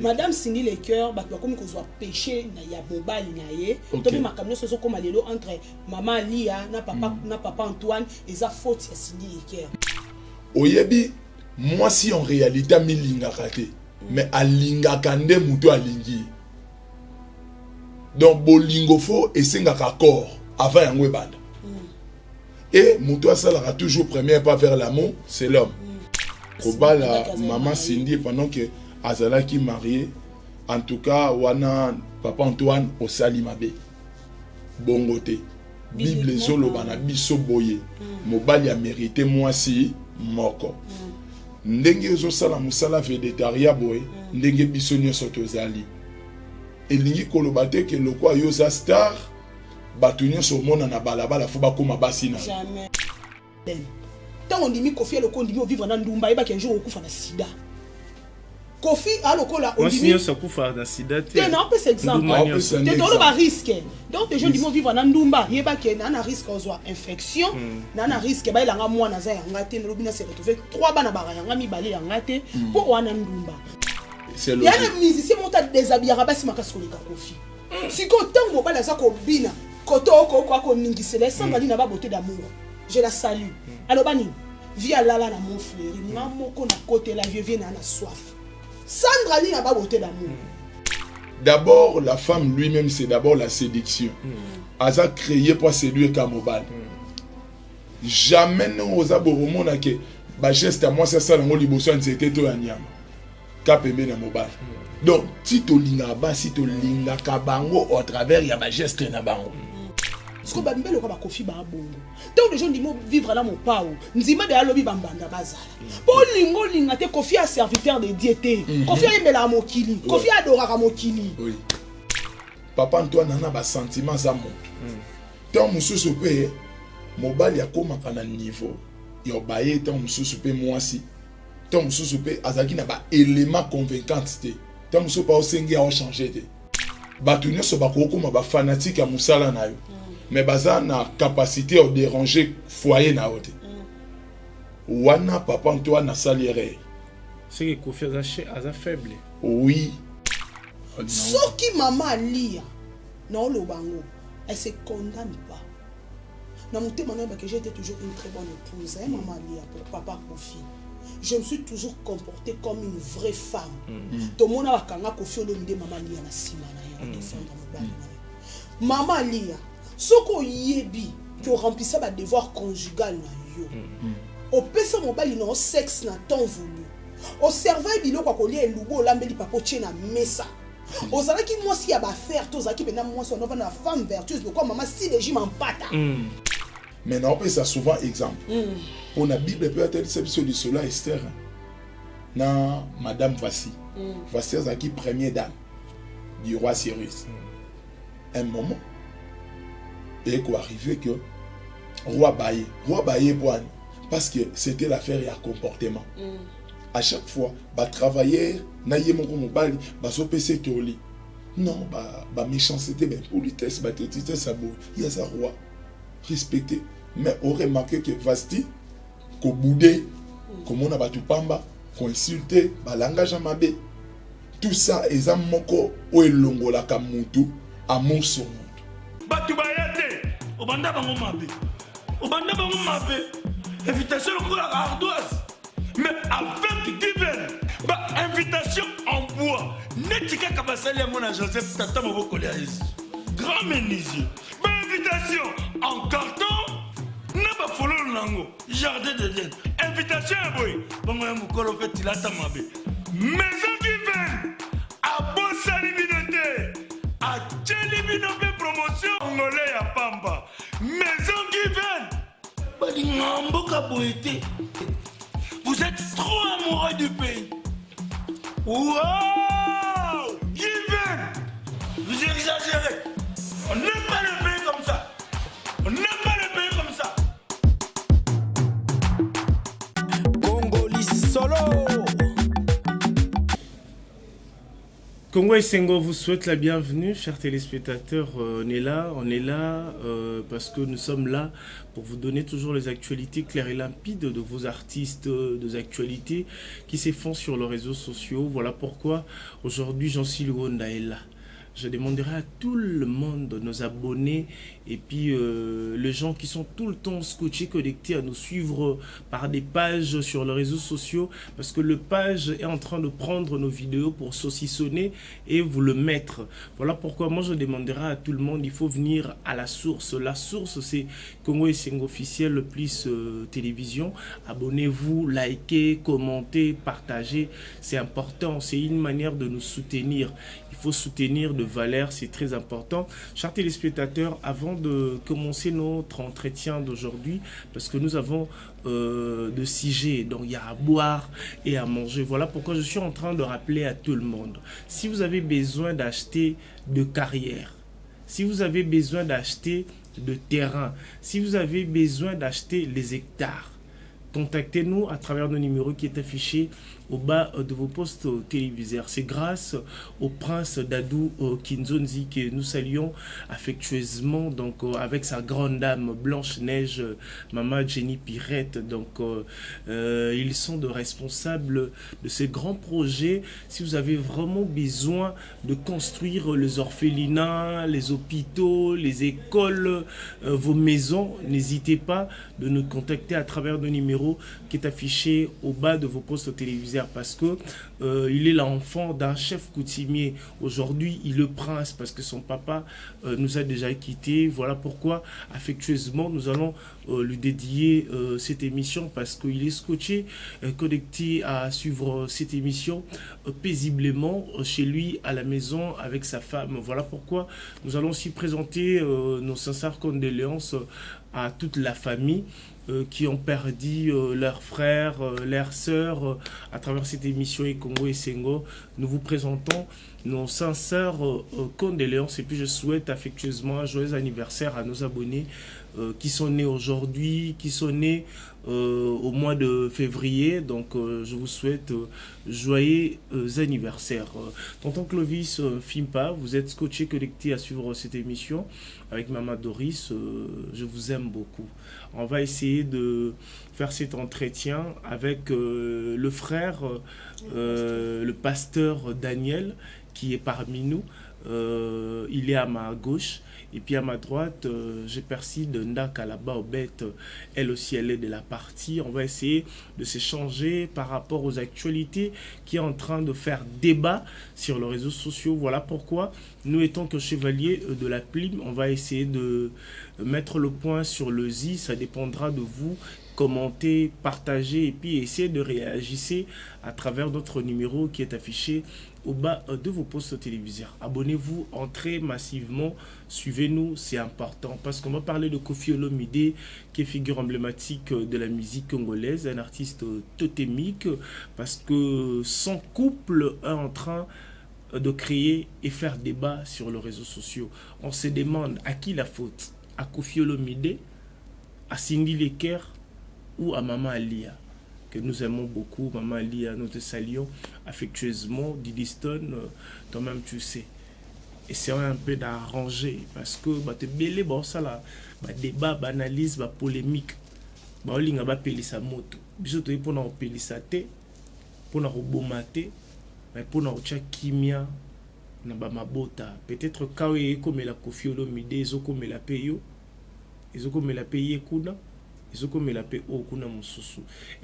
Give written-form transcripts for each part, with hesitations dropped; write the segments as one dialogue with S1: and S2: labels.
S1: Madame Cindy les cœurs, comme qu'on soit péché, il y a mobile, il y a donc ma camion se sont comme allélo entre maman Lia, na papa Antoine, et ça faute à Cindy les cœurs.
S2: Oyebi, moi si en réalité mi linga raté, mais a linga kande muto a lingi. Donc bolingo fo et senga corps avant yangwe banda. Et muto a salara toujours premier pas vers l'amour, c'est l'homme. Kobala maman Cindy pendant que Azala qui marié, en tout cas wana papa Antoine au Salimabe. Bongote. Bible zolo bana biso boye. Mobali a mérité moi si moko. Ndenge zo sala musala végétarien boy, ndenge biso nyoso tozali. Elingi kolobate ke lokwa yoza star, batu nyoso mona na balabala fo bakoma basina.
S1: Jamais. Tant on dit Kofi le on dit vivre dans Ndumba et ba qu'un jour on kufa na sida. Kofi a le cola on dit
S3: ça kufa na sida.
S1: Non, c'est exemple. C'est dans le risque. Donc les gens disent vivre dans Ndumba, il y a que na risque on soit infection, na risque ba ilanga moi na za ngate no bina se retrouver 3 bana bara yanga mi balé ngate pour wana Ndumba.
S2: C'est le.
S1: Il y a des musiciens monta déshabiller rabasi makasko le Kofi. Si ko tant mo bala za ko bina, koto ko ningisele sans na ba beauté d'amour. Je la salue. Alors bani, via lala na mon frère, moko na côté la vieux vient na soif. Sandra ni na ba beauté d'amour.
S2: D'abord la femme lui-même c'est d'abord la séduction. Aza créé pour séduire Kamobal. Jamais nous osa boromona que ba geste à moi c'est ça ngo liboso nzete to ya nyama. Kapembe na mobile. Donc si to linga ba si to linga kabango au travers ya ba geste na bango.
S1: Parce que Bambé le roi Kofi ba bongo. Tant de gens disent vivre là mon pao. Nzima de alobi bambanda bazala. Pour lingo linga te Kofi a serviteur de diété. Kofi a aimé mokili. Kofi a adoré mokili.
S2: Oui. Papa Antoine nana ba sentiment za monte. Tant mususu pe mobile ya koma kana niveau. Yo baye tant mususu pe mwasi. Tant mususu pe azaki na ba élément convaincant te. Tant mususu pa osengi a changer te. Batu nyoso ba kokoma ba fanatique ya musala na yo. Mais baza na capacité de déranger foyer na ote. Wana papa Antoine na saliere.
S3: C'est que Kofi a faible.
S2: Oui.
S1: Ce qui maman lia non le bango, elle se condamne pas. Dans mon témoignage que j'ai été toujours une très bonne épouse, hein, maman lia pour papa Kofi. Je me suis toujours comportée comme une vraie femme. Tout le monde a kanga Kofi o domide maman lia na sima na ya défendre maman lia. Ce qu'on yebi, qui remplissait le devoir conjugal na yo. Au pesa mobile non sexe na temps voulu. Au cerveau bilo kwa kolia elubo lambeli papoche na mesa. Au zala ki moi si ya ba faire tous aki bena moi son na femme vertueuse de quoi maman si les en pata.
S2: Mais non on ça souvent exemple. On a Bible peut-être c'est sur cela Esther. Na madame Vassi. Vassi zaki première dame du roi Cyrus. Un moment et quoi arriver que roi Baye boine parce que c'était l'affaire et un comportement. À chaque fois ba travailler na yemoko mobali ba so pc toli non ba méchanceté ben politesse ba tétité sabo il y a ça roi respecté mais on remarqué que Vasti ko boudé comme on a battu pamba ko insulté ba langage mabe tout ça ezam moko o elongola ka mutu amour sur
S4: batu bayate obanda bango mabe invitation ko la ardoise mais avec divers ba invitation en bois netika kabasali ya mona Joseph tata maboko ya Yesu grand menuisier ba invitation en carton na ba fololo nango jardin de Dieu invitation ya boy bango ya mukolo fait tilata mabe maison divers a bosali binote a tcheli binote promotion ngolé ya pamba maison divers bali ngamboka boité. Vous êtes trop amoureux du pays. Wow! Given! Vous exagérez. On n'aime pas le pays comme ça. On n'aime pas le pays comme ça.
S5: Congolais solo.
S3: Congo et Sengo vous souhaite la bienvenue, chers téléspectateurs. On est là parce que nous sommes là pour vous donner toujours les actualités claires et limpides de vos artistes, des actualités qui se font sur les réseaux sociaux. Voilà pourquoi aujourd'hui Jean-Cy Luonda est là. Je demanderai à tout le monde, nos abonnés et puis les gens qui sont tout le temps scotchés, connectés à nous suivre par des pages sur les réseaux sociaux, parce que le page est en train de prendre nos vidéos pour saucissonner et vous le mettre. Voilà pourquoi moi je demanderai à tout le monde, il faut venir à la source. La source c'est Congo et Sengo officiel plus télévision. Abonnez-vous, likez, commentez, partagez. C'est important, c'est une manière de nous soutenir. Il faut soutenir de valeur, c'est très important. Chers téléspectateurs, avant de commencer notre entretien d'aujourd'hui, parce que nous avons de sujets, donc il y a à boire et à manger. Voilà pourquoi je suis en train de rappeler à tout le monde. Si vous avez besoin d'acheter de carrière, si vous avez besoin d'acheter de terrain, si vous avez besoin d'acheter les hectares, contactez-nous à travers le numéro qui est affiché au bas de vos postes téléviseurs. C'est grâce au prince Dadou Kinzonzi que nous saluons affectueusement, donc avec sa grande dame Blanche-Neige, Maman Jenny Pirette. Donc ils sont de responsables de ces grands projets. Si vous avez vraiment besoin de construire les orphelinats, les hôpitaux, les écoles, vos maisons, n'hésitez pas de nous contacter à travers le numéro qui est affiché au bas de vos postes téléviseurs, parce que il est l'enfant d'un chef coutumier. Aujourd'hui, il est le prince parce que son papa nous a déjà quittés. Voilà pourquoi, affectueusement, nous allons lui dédier cette émission, parce qu'il est scotché, connecté à suivre cette émission paisiblement chez lui, à la maison, avec sa femme. Voilà pourquoi nous allons aussi présenter nos sincères condoléances à toute la famille qui ont perdu leurs frères, leurs sœurs à travers cette émission et Congo et Sengo. Nous vous présentons nos sincères condoléances et puis je souhaite affectueusement un joyeux anniversaire à nos abonnés qui sont nés aujourd'hui, qui sont nés au mois de février. Donc je vous souhaite joyeux anniversaire. Tonton Clovis Fimpa, vous êtes scotché connecté à suivre cette émission avec Maman Doris. Je vous aime beaucoup. On va essayer de faire cet entretien avec le frère, le pasteur Daniel, qui est parmi nous. Il est à ma gauche. Et puis à ma droite, j'ai perçu de Ndaka là-bas au bête. Elle aussi, elle est de la partie. On va essayer de s'échanger par rapport aux actualités qui est en train de faire débat sur les réseaux sociaux. Voilà pourquoi nous étant que chevaliers de la plume, on va essayer de mettre le point sur le Z. Ça dépendra de vous. Commentez, partagez et puis essayez de réagir à travers notre numéro qui est affiché au bas de vos postes téléviseurs. Abonnez-vous, entrez massivement, suivez-nous, c'est important parce qu'on va parler de Koffi Olomide, qui est figure emblématique de la musique congolaise, un artiste totémique, parce que son couple est en train de créer et faire débat sur les réseaux sociaux. On se demande à qui la faute, à Koffi Olomide, à Cindy Leker ou à Maman Alia, que nous aimons beaucoup. Maman Alia, nous te saluons affectueusement. Didi Stone, toi-même tu sais. Et c'est un peu d'arranger, parce que tu belé, ça là, débat, analyse, polémique, olinga ba pelisa moto. Biso to pour na pelisa te, pour na robomate, mais pour na ocha kimia na ba mabota. Peut-être kawe comme la Koffi Olomide, ezo comme la payo, ezo comme la paye kuna.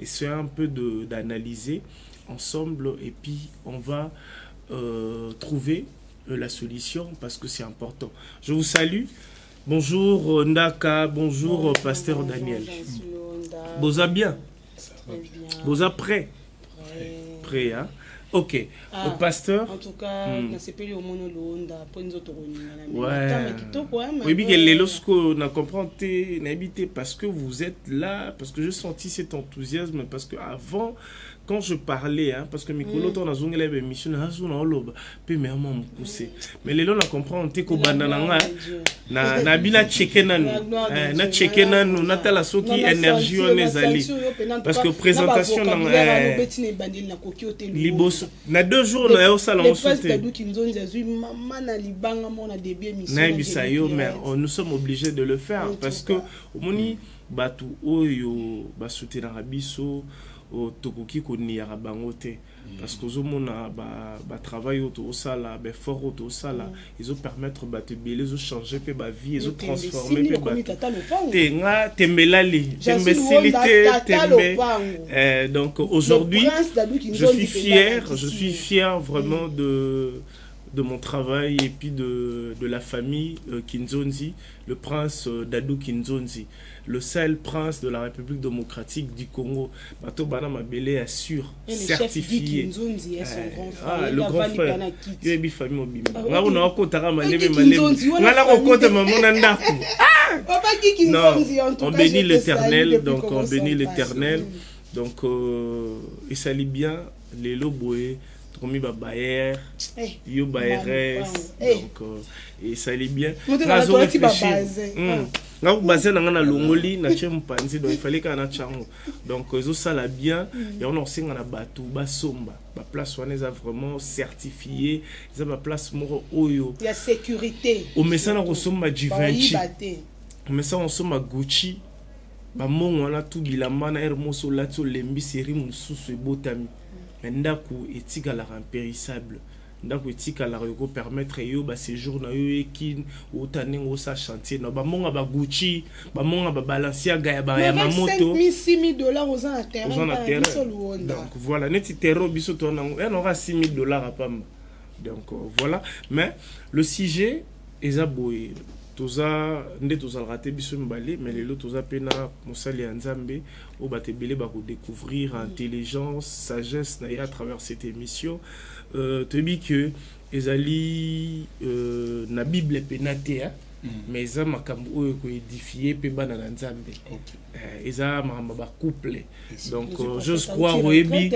S3: Et c'est un peu d'analyser ensemble et puis on va trouver la solution parce que c'est important. Je vous salue. Bonjour Ndaka, bonjour Pasteur Daniel. Boza bien. Boza prêt. Prêt, hein? Ok, le pasteur.
S1: En tout cas, na sepeli au mono londa ponzo toroni na
S3: ouais. Oui, bien les lorsque na comprendre n'habitez parce que vous êtes là, parce que j'ai senti cet enthousiasme, parce que avant quand je parlais, hein, parce que Mikolo, on a zongé les émissions, on a zongé oloba, puis mais on m'a poussé. Mais les gens on comprend, on t'est qu'au bandananga, na bila checker nanu, na checker nanu, na tala soki énergie on est allé. Parce que présentation dans libos, na 2 jours on a eu ça dans sauté. Mais nous sommes obligés de le faire parce que au moni batu oyo ba soutenir abiso o tokoki ko niara bangote parce que ozomona ba travail auto sala ba fort auto sala ils ont permettre ba te belé ils ont changer pe ba vie ils ont transformer pe ba te nga temelali tembelité tembe donc aujourd'hui je suis fier vraiment de mon travail et puis de la famille Kinzonzi, le prince Dadou Kinzonzi, le seul prince de la République démocratique du Congo. Bato Bana Mabele assure, certifié. Le grand frère. Il y a une famille mobile. On a encore on bénit l'Éternel, donc on bénit l'Éternel. Donc il s'allie bien les loboués. Comme il va bailler, il va donc et ça allait bien. Là, je réfléchis. Là, vous basez dans la longoli, na chempanzi, donc il fallait qu'on a chango. Donc ils ça la bien. Et on a aussi un bateau, basomba, la place on est vraiment certifié. Ils ont la place moro oyo.
S1: Il y a sécurité.
S3: Au message on somma Givenchy. Au message on somma Gucci. Ba mon on a tout bilamba na hermoso là sur lembi série mususu botami. Ndako etikalara impérissable ndako etikalara ko permettre yo ba séjour na yo ekin otanengo sa chantier na ba monga ba Gucci ba monga ba Balenciaga ya ba ya mamoto
S1: $5,000 aux en terrain
S3: donc voilà neti terreau biso to na on aura $6,000 à pamba donc voilà mais le sujet ezaboye toza nde toza raté biso mbali mais lelo toza pena mosali ya Nzambe o batebele ba ko découvrir intelligence sagesse na à travers cette émission tebi que ezali na Bible penate mais eza makambo oyo ko édifier pe bana na Nzambe eza makambo ba couple donc j'ose croire oyebi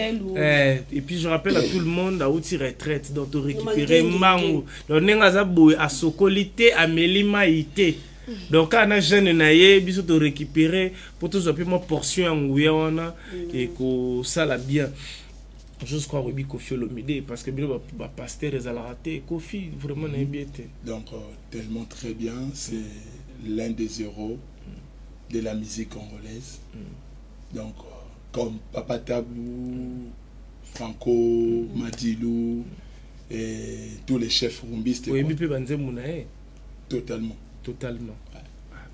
S3: et puis je rappelle à tout le monde à outil retraite donc to récupérer mango donc nenga za boy a sokolité amelima ité donc quand on jeune naie biso to récupérer pour tout ça peu mo portion nguya wana et ko ça la bien. Juste croire que Kofi Olomide parce que bien le pasteur est à la raté Kofi vraiment n'a bien été
S2: donc tellement très bien c'est l'un des héros de la musique congolaise donc comme Papa Tabou Franco Madilou et tous les chefs rumbistes
S3: oui puis banze munae
S2: totalement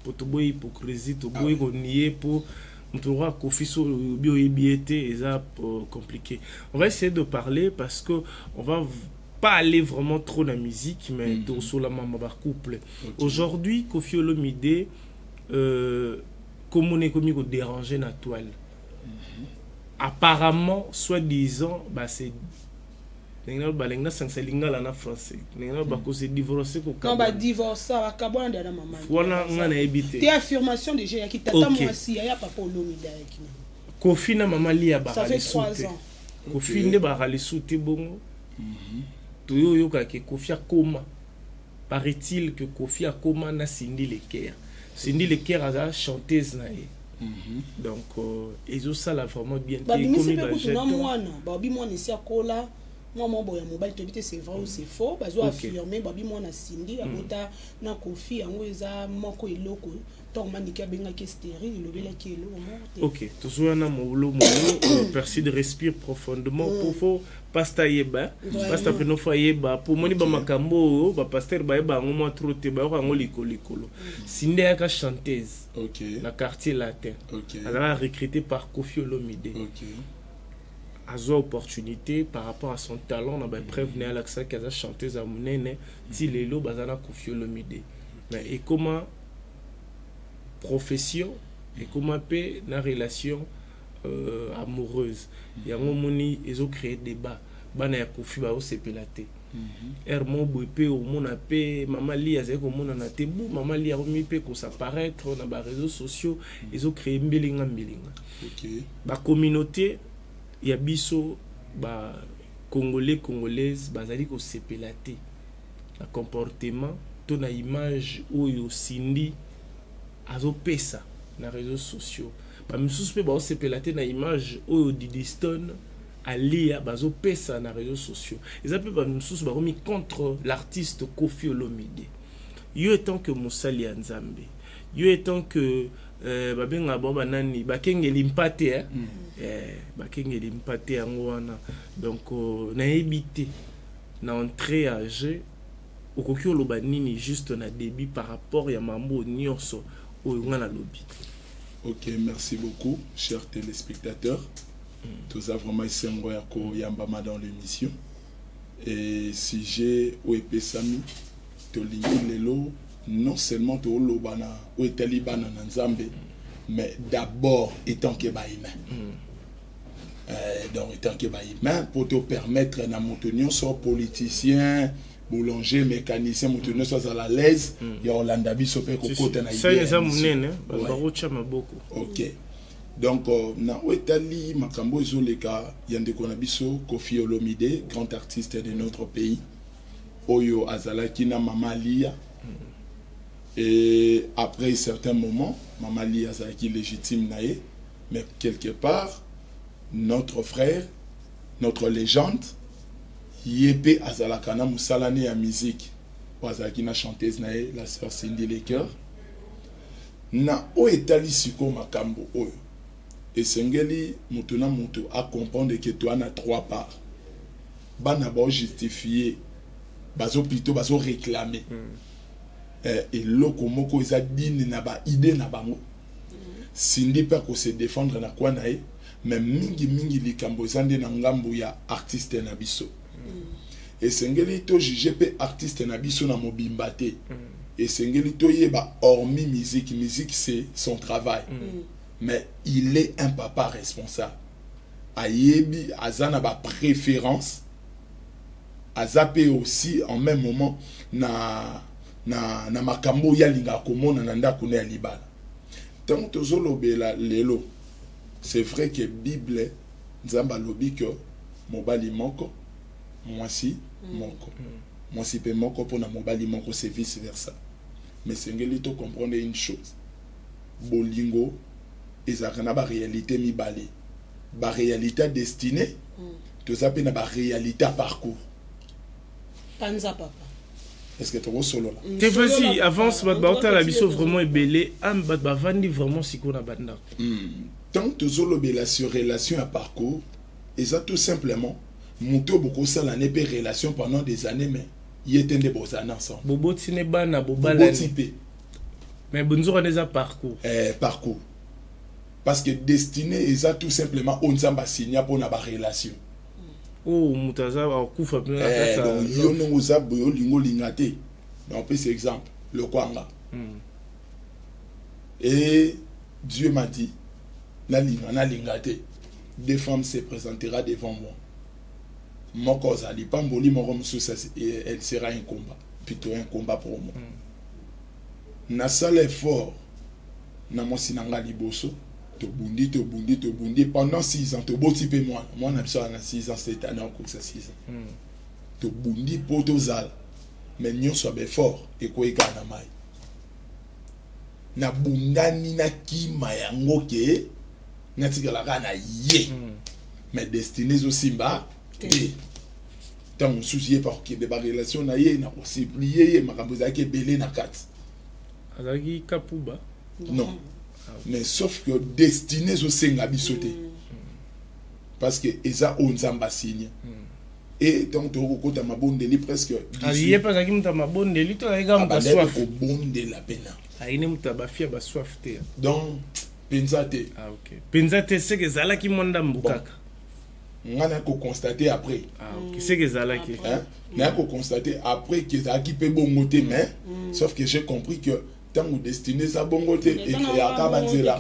S3: pour tout boy hypocrisie tout boy nier pour on va Kofiso bioébiété et ça compliqué. On va essayer de parler parce que on va pas aller vraiment trop dans la musique mais sur la maman couple. Aujourd'hui Kofi Olomide comme on est comme il déranger la toile. Apparemment soi-disant bah c'est Nenga balenga sansalinga la na français. Nenga ba ko se divorcer ko ka.
S1: Non ba divorcer ba kabona ndana mama.
S3: Wana ngana ebité.
S1: Té affirmation déjà ya kitata mwasi ya papa Olomide yakina.
S3: Kofi na mama lia ba.
S1: Ça fait 3 ans.
S3: Kofi nde ba rali souté bongo. To yo yo ka ke Kofi akoma. Paraît-il que Kofi akoma na Cindy Leker. Cindy Leker a chanteuse na ye. Donc ezo ça la vraiment bien
S1: té comme ba jeune. Ba mwana, ba bi mwana si akola. Moi mon boya mobile te c'est vrai ou c'est faux bazo affirmer babi moi na Cindy abota na Kofi yango eza moko eloko donc mandika benga ke stérile lobela ki eloko
S3: OK toujours na molo merci de respirer profondément pour faut pasta yeba pasta peno yeba pour moni ba makambo ba pasteur ba yeba ngo mo troté ba ngo likolo Cindy aka chanteuse na quartier latin elle a recruté par Kofi Olomide à son opportunité par rapport à son talent on a prévenu à l'accès qu'elle a chanté à Mounene Tilelo bazana Kofi Olomide mais et comment profession et comment paix la relation amoureuse yango moni ils ont créé débat bana ya Kofi ba o sepelate Hermon Boepé au mon appé maman li azé ko mona na tebu maman li a remis pe ko s'apparaître dans les réseaux sociaux ils ont créé mbelinga ba communauté ya biso ba congolais congolaises bazali ko sepelate na comportement to na image oyo sindi azopesa na réseaux sociaux ba misusu pe ba sepelate na image oyo Didiston alia bazopesa na réseaux sociaux eza pe ba misusu ba komi contre l'artiste Koffi Olomide yo étant que Moussali ya Nzambe yo étant que babenga boba nani bakengeli mpate bakengeli mpate yango wana donc na ebité na entrée à jeu okoki oloba nini juste na début par rapport ya mambo nyonso oyo ngana lobi.
S2: Ok, merci beaucoup chers téléspectateurs. Tous a vraiment esengo ya ko yambama dans l'émission et si j'ai oepesami to lingi lelo non seulement to lobana ou talibana na Nzambe mais d'abord étant que baïma donc étant que baïma pour te permettre na montonio soit politicien boulanger mécanicien montonio soit à l'aise ya Orlando biso pe ko kota na idée
S3: ça ça munene ba rocha maboko.
S2: OK donc na oetali makambo ezoleka yande kona biso Koffi Olomide grand artiste de notre pays oyo azalaki na Mama Lia. Et après un certain moment, Mama Lia azalaki légitime naé, mais quelque part, notre frère, notre légende, Yépe azalakana musalane ya musique, azalaki na chanteuse naé, la sœur Cindy Lecoeur. Na o etali siko makambo oyo. Et sengeli mutuna mutu a comprendre que toi na trois parts. Bana ba justifier, bazo plutôt bazo réclamer. Et loko moko eza dine na ba idée na bango Cindy pa ko se défendre na kwa nae mais mingi likambo zande na ngambu ya artiste na biso et sengeli to juger pe artiste na biso na mobimba te et sengeli to yeba hormis musique c'est son travail mais il est un papa responsable ayebi azana ba préférence azape aussi en même moment na makambo ya linga komona na ndako na libala tant tozolobela lelo c'est vrai que Bible nzamba lobi que mobali moko mwasi moko mwasi pe moko pona mobali moko c'est vice versa mais sengeli to comprendre une chose bolingo ezaka na ba réalité mibale ba réalité destinée tozape na ba réalité parcours
S1: panza papa.
S2: Est-ce que tu as solo là?
S3: T'es vas-y, avance, la biso vraiment est belé, vandi vraiment si qu'on a banda.
S2: Tant que tu as sur relation à parcours, et ça tout simplement, monter beaucoup ça l'année per relation pendant des années, mais il était des beaux années ensemble.
S3: Bobo tine bana, bobala. Mais bonjour on a parcours.
S2: Parcours. Parce que destiné, et ça tout simplement, on s'en va signer pour une relation.
S3: Oh, mutaza wa kufa
S2: donc yo no uzabo yo lingo lingate. On peut cet exemple, le Kwanga. Et Dieu m'a dit, na lingate, deux femmes se présentera devant moi. Mon cause ali pamboli mon elle sera un combat, plutôt un combat pour moi. Na sale effort na mo sinanga liboso. To bundi pendant 6 ans to boti pe moi na biso na 6 ans cette année on ça 6 ans to bundi poto zal mais nyo so be fort et ko igana mai na bundani na kima yango ke na tigala kana ye mais destinées aussi mba et tant soucié par que de relation na ye na possible ye makambo za ke belé na kat
S3: azaki kapuba
S2: non. Mais sauf que destinés au senga bisoté parce que eza onzamba signe et donc to ko ta mabondeli presque
S3: aliye pasaki muta mabondeli to aiga muta soif
S2: ko bonde la pena
S3: aine muta ba fia ba soif te
S2: donc pensate
S3: OK pensate c'est que zala ki monda mbukaka
S2: ngana ko constater après
S3: OK c'est que zala ki
S2: na ko constater après que ça qui peut bongoté mais sauf que j'ai compris que tant ou destiné ça bongote et créer à banzela.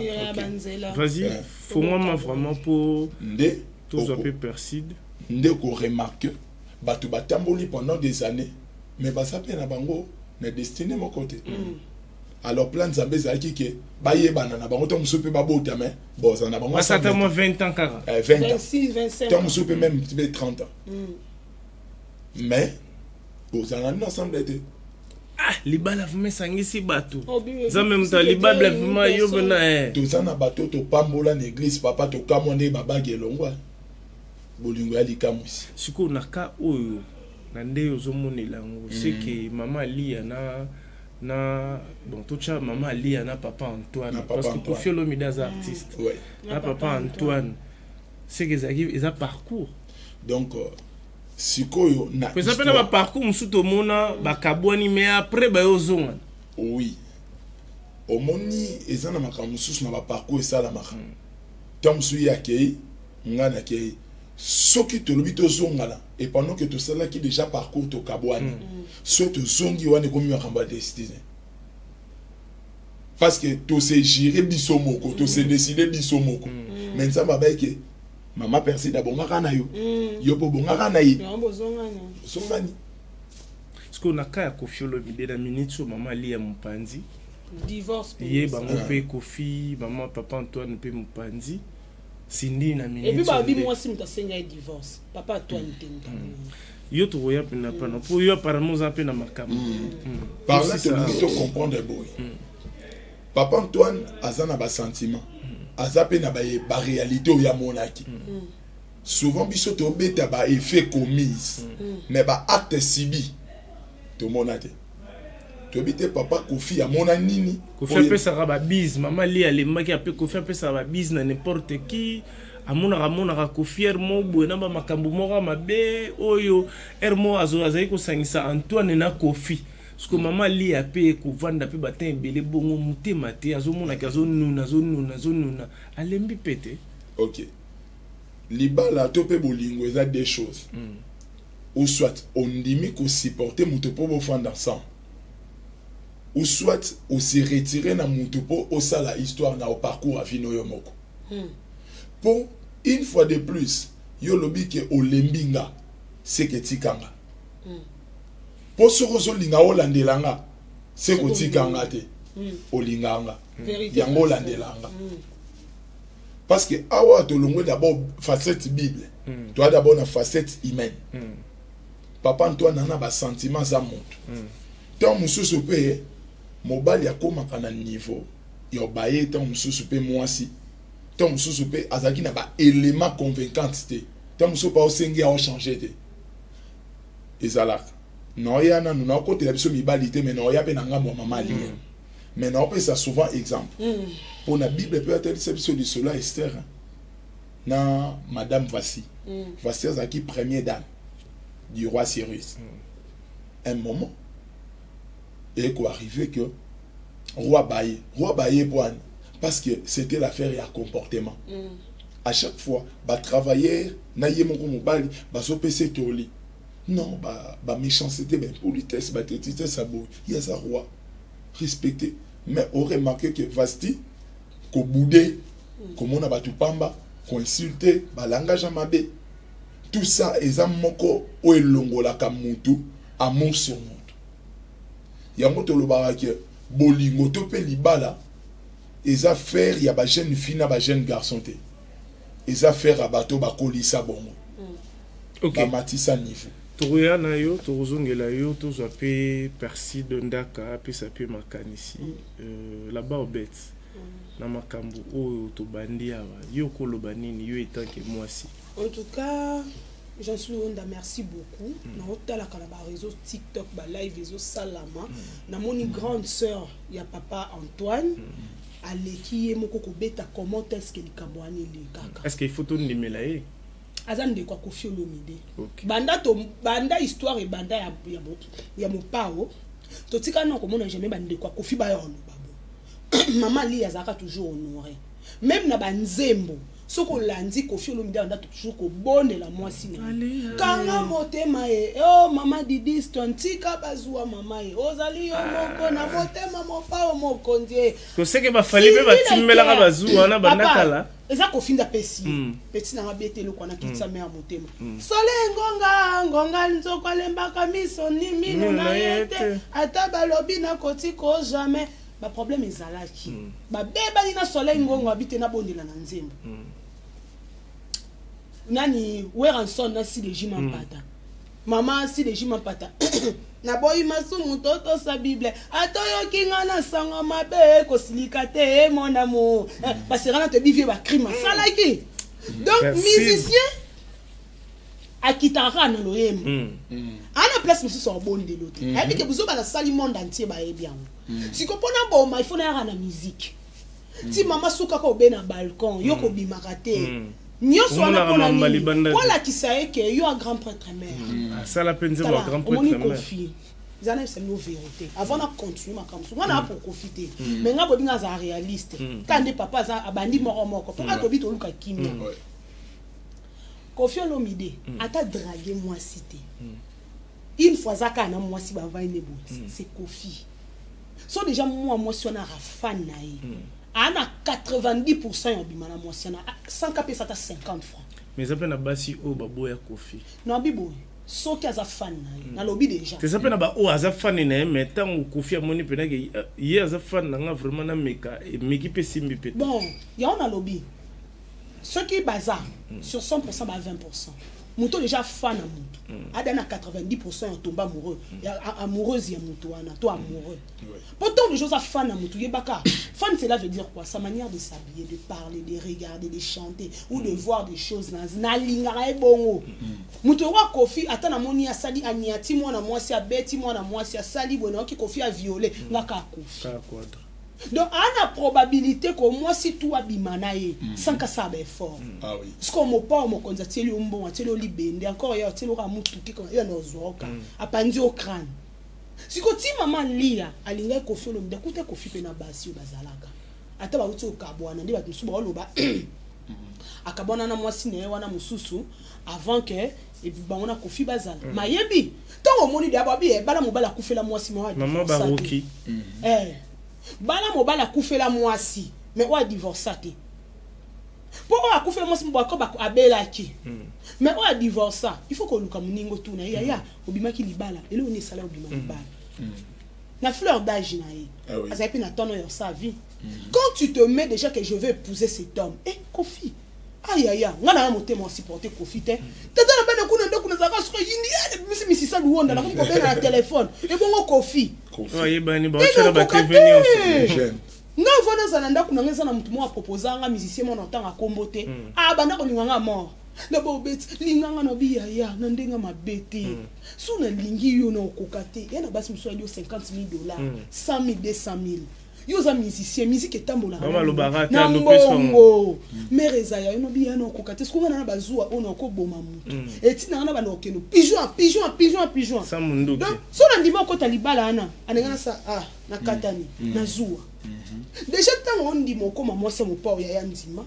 S3: Vas-y, faut-moi vraiment pour
S2: ndé
S3: tous un peu perside.
S2: Ndé ko remarque batu batamboli pendant des années mais ba ça pe na bango na destiné mon côté. alors plan nzambe ezalaki ke bayebana na bango to mosusu mpe babota me boza na bango
S3: Masata moi 20 ans kaka.
S2: 20 ans
S1: 26, 25
S2: to
S1: ans.
S2: mosusu mpe même 30 ans mais bozala nini ensemble te
S3: Ah, libala vume sangisi bato.
S1: Oh, bibi,
S3: Zame
S1: bibi,
S3: mta
S1: bibi,
S3: libala
S1: bibi,
S3: vume yo
S1: personne.
S3: bena
S2: toza na bato topambola na église papa tokamwa nde babaki elongwa bolingo ya likamwisi
S3: Siko naka oyo na nde ozomonela yango seke mama Lia na bon tocha mama Lia na papa Antoine
S2: Na papa
S3: parce que
S2: Antoine.
S3: Koffi Olomide aza artiste
S2: ouais.
S3: na papa Antoine c'est que ils a parcours
S2: donc sikoyo na
S3: parce que na ba parcours musuto mona bakabwani mais après ba yozonga
S2: oui omoni eza na makambo mosusu na baparcours esalamaka ntango mosusu ye akei ngai nakei soki tolobi tozongala et pendant que tosalaki déjà parcours tokabwani so tozongi wana ekomi makambo ya destinée parce que tose gire biso moko tose décide biso moko mais nzambe abayeke mama perside abongaka na yo yo mpo obongaka na ye osongani
S3: siko na ka ya Koffi Olomide na minute so mama Lia mopanzi
S1: divorce
S3: ye bango mpe Koffi mama papa Antoine mpe mopanzi sindi na minute
S1: et puis babi mwasi mutu asenga ye divorce papa Antoine tenda
S3: yo tokoya mpe na pana mpo yo apparemment oza mpe na makambo
S2: par là tolingi tocomprendre boye papa Antoine aza na basentiment aza mpe na baréalité oyo amonaki souvent biso tobeta baeffet commise mais baacte sibi tomona te toyebi te papa Koffi amona nini
S3: Koffi apesaka babise mama Lia alembaki ape Koffi apesaka babise na n'importe qui amonaka Koffi ere mo boye na bamakambo moko mabe oyo ere mo azali kosangisa Antoine na Koffi siko mama Lia ape kovanda mpe batin ebele bongo motema te azomonaki azonuna alembi mpe te
S2: ok libala to mpe bolingo eza deux choses ou soit ondimi kosupporte moto mpo bofanda ensemble ou soit aussi retirer na mutu po osala histoire na au parcours à vino yo moko pour une fois de plus yo lobi ke olembinga c'est que tikanga po soko zo linga olandelanga c'est que tikanga te olinganga yango olandelanga parce que awa to longo d'abord facette bible toi d'abord na facette humaine papa Antoine nana ba sentiments za moto tant mususu pe mobali akomaka na niveau ya baye tant mosusu mpe mwasi tant mosusu mpe azalaki na baélément convaincante te tant mosusu mpe osengi aochange te ezalaka naoya nanu naokotela biso mibali te mais naoya mpe na ngambo ya mama Lia mais naopesa souvent exemple mpo na bible mpe atelisa biso lisolo ya Esther na madame Vasi Vasi azalaki première dame du roi Cyrus un moment et quoi arrivé que roi Baye poine parce que c'était l'affaire à comportement à chaque fois ba travailleur na yemoko mobali ba so pese toli non ba méchanceté ben politesse ba tétité sabo il y a ça roi respecté mais on remarqué que Vasti ko boudé comme on a batu pamba ko insulter ba langage mabe tout ça eza moko o elongola ka mutu amour sur mutu yango tolobaka ke bolingo to pe libala eza faire ya ba jeune fille na ba jeune garçon te eza faire ya bato bakolisa bongo bamatisa niveau
S3: tokoya na yo tokozongela yo tozwa mpe Perside Ndaka apesa mpe makanisi là-bas obete na makambo oyo tobandi awa yo koloba nini yo etanke mwasi
S1: en tout cas j'en suis honda merci beaucoup na otalaka na baréseau TikTok balive ezosalama namoni grande sœur ya papa Antoine aleki ye moko kobeta comment est-ce que likambo wana elekaka
S3: est-ce qu'il faut tondimela ye
S1: aza ndeko ya Koffi Olomide
S3: okay.
S1: banda histoire ebanda ya mopao totika na komona jamais bandeko ya Koffi baya oloba bo mama Lia azalaka toujours honoré même na banzembo soko landi Koffi Olomide anda toujours kobondela mwasi na kanga motema e oh mama Didi tontika bazwa mama e ozali yo moko na motema mopao mokonzi
S3: ko seke ba fali be batimela bazwa na bandakala
S1: eza kofinda pesi peti na ngabete lokwa na kitsa me ya motema sole ngonga nzoko lembaka miso ni mino na yete ata balobi na koti ko jamais ba problème ezalaki ba beba ni na soleil ngongo habite na bondela na nzembo nani Weranson na si de jima mpata mama si de jima mpata na boyi masumu toto sa bible atoyo kinga na sanga mabe ko silika te mon amour parce que te bivie ba crime salaki donc musicien akitara na loyembo ana place musu so bondelo te abi ke buzo bana sali monde entier ba ebian si ko pona bo ma ifona ya na musique ti mama suka ko be na balcon yoko bimaka te nyoso wana pona ni wala kisaye ke yo un grand prêtre mère
S3: ça la peine de voir grand prêtre mère
S1: zana c'est une vérité avant de continuer ma comme ça on a pour profiter mais nga bobinga za réaliste quand des papas za abandi moko papa to bito luka kimia Kofi Olomide ata draguer moi cité une fois zaka na moi si ba va une bout c'est Kofi so déjà moi si on a fan na yi ana 90% yo bimana moi si na 100 kp ça ta 50 francs
S3: mais ça peut na basi o babo ya Kofi
S1: non bibo so ki aza fan na lobby déjà
S3: te ça peut na ba o aza fan na mais tant Kofi amoni pena ke ye aza fan na vraiment na meka pe simbi pe
S1: bon ya on a lobby ceux qui bazar sur 100% ba 20% muto déjà fan à muto adana 90% en tomba amoureux amoureuse ya muto wana to amoureux pourtant les choses à fan à muto yebaka fan cela veut dire quoi sa manière de s'habiller de parler de regarder de chanter ou de voir des choses na lingara e bongo muto wa Kofi atana moni asali aniati mwana mwasi abeti mwana mwasi asali bona ki Kofi a violé ngaka Kofi donc on a probabilité que moi si tout abimanaye sans que ça be fort
S2: ah oui
S1: parce qu'on mo pas mo konza teli umbo teli libende encore ya teli ra mutu ki ko ya nozoka apandi au crâne siko ti mama lia alinga Kofi Olomide kute Kofi pe na basi o bazalaka ata ba uti okabwana ndi ba tsuba oloba akabona na mwasi ne wana mususu avant que et puis ba ona Kofi bazala mayebi tant au moni de ababi e bala mobala kufela mwasi mwa
S3: maman baroki
S1: bala mobala kufela mwasi mais o a divorcé te pour a kufela mwasi mbako ba abelaki mais o a divorcé il faut que luka muningo tuna ya obimaki libala ele oni sala obima libala na fleur d'âge na yi azapi na tono yo sa vie quand tu te mets déjà que je vais épouser cet homme Kofi aïe aïe ngana motema supporter Kofi te tata na bana kuna ndako na zaka so yindi misi misisa luonda na ko bena na téléphone et bongo Kofi
S3: oye bani ba tshela ba TV
S1: jeune nga vona za ndako kuna ngeza na mtu mo proposanga musicien mo ntanga kombote bana ko linganga mort na bo bet linganga no biya ya na ndenga mabete so na lingi yo na okokate yana basi mso ali $50,000 $100,000 $200,000 yo za musicien musique etambola
S3: na mbongo
S1: mereza ya no biya na okokate so ngana na bazua ona ko boma mutu etina na bana okeno pigeon
S3: samunduki
S1: so na ndima ko talibala ana anengana sa na katani na zua déjà tant on dit mon comme moi c'est mon père ya ndima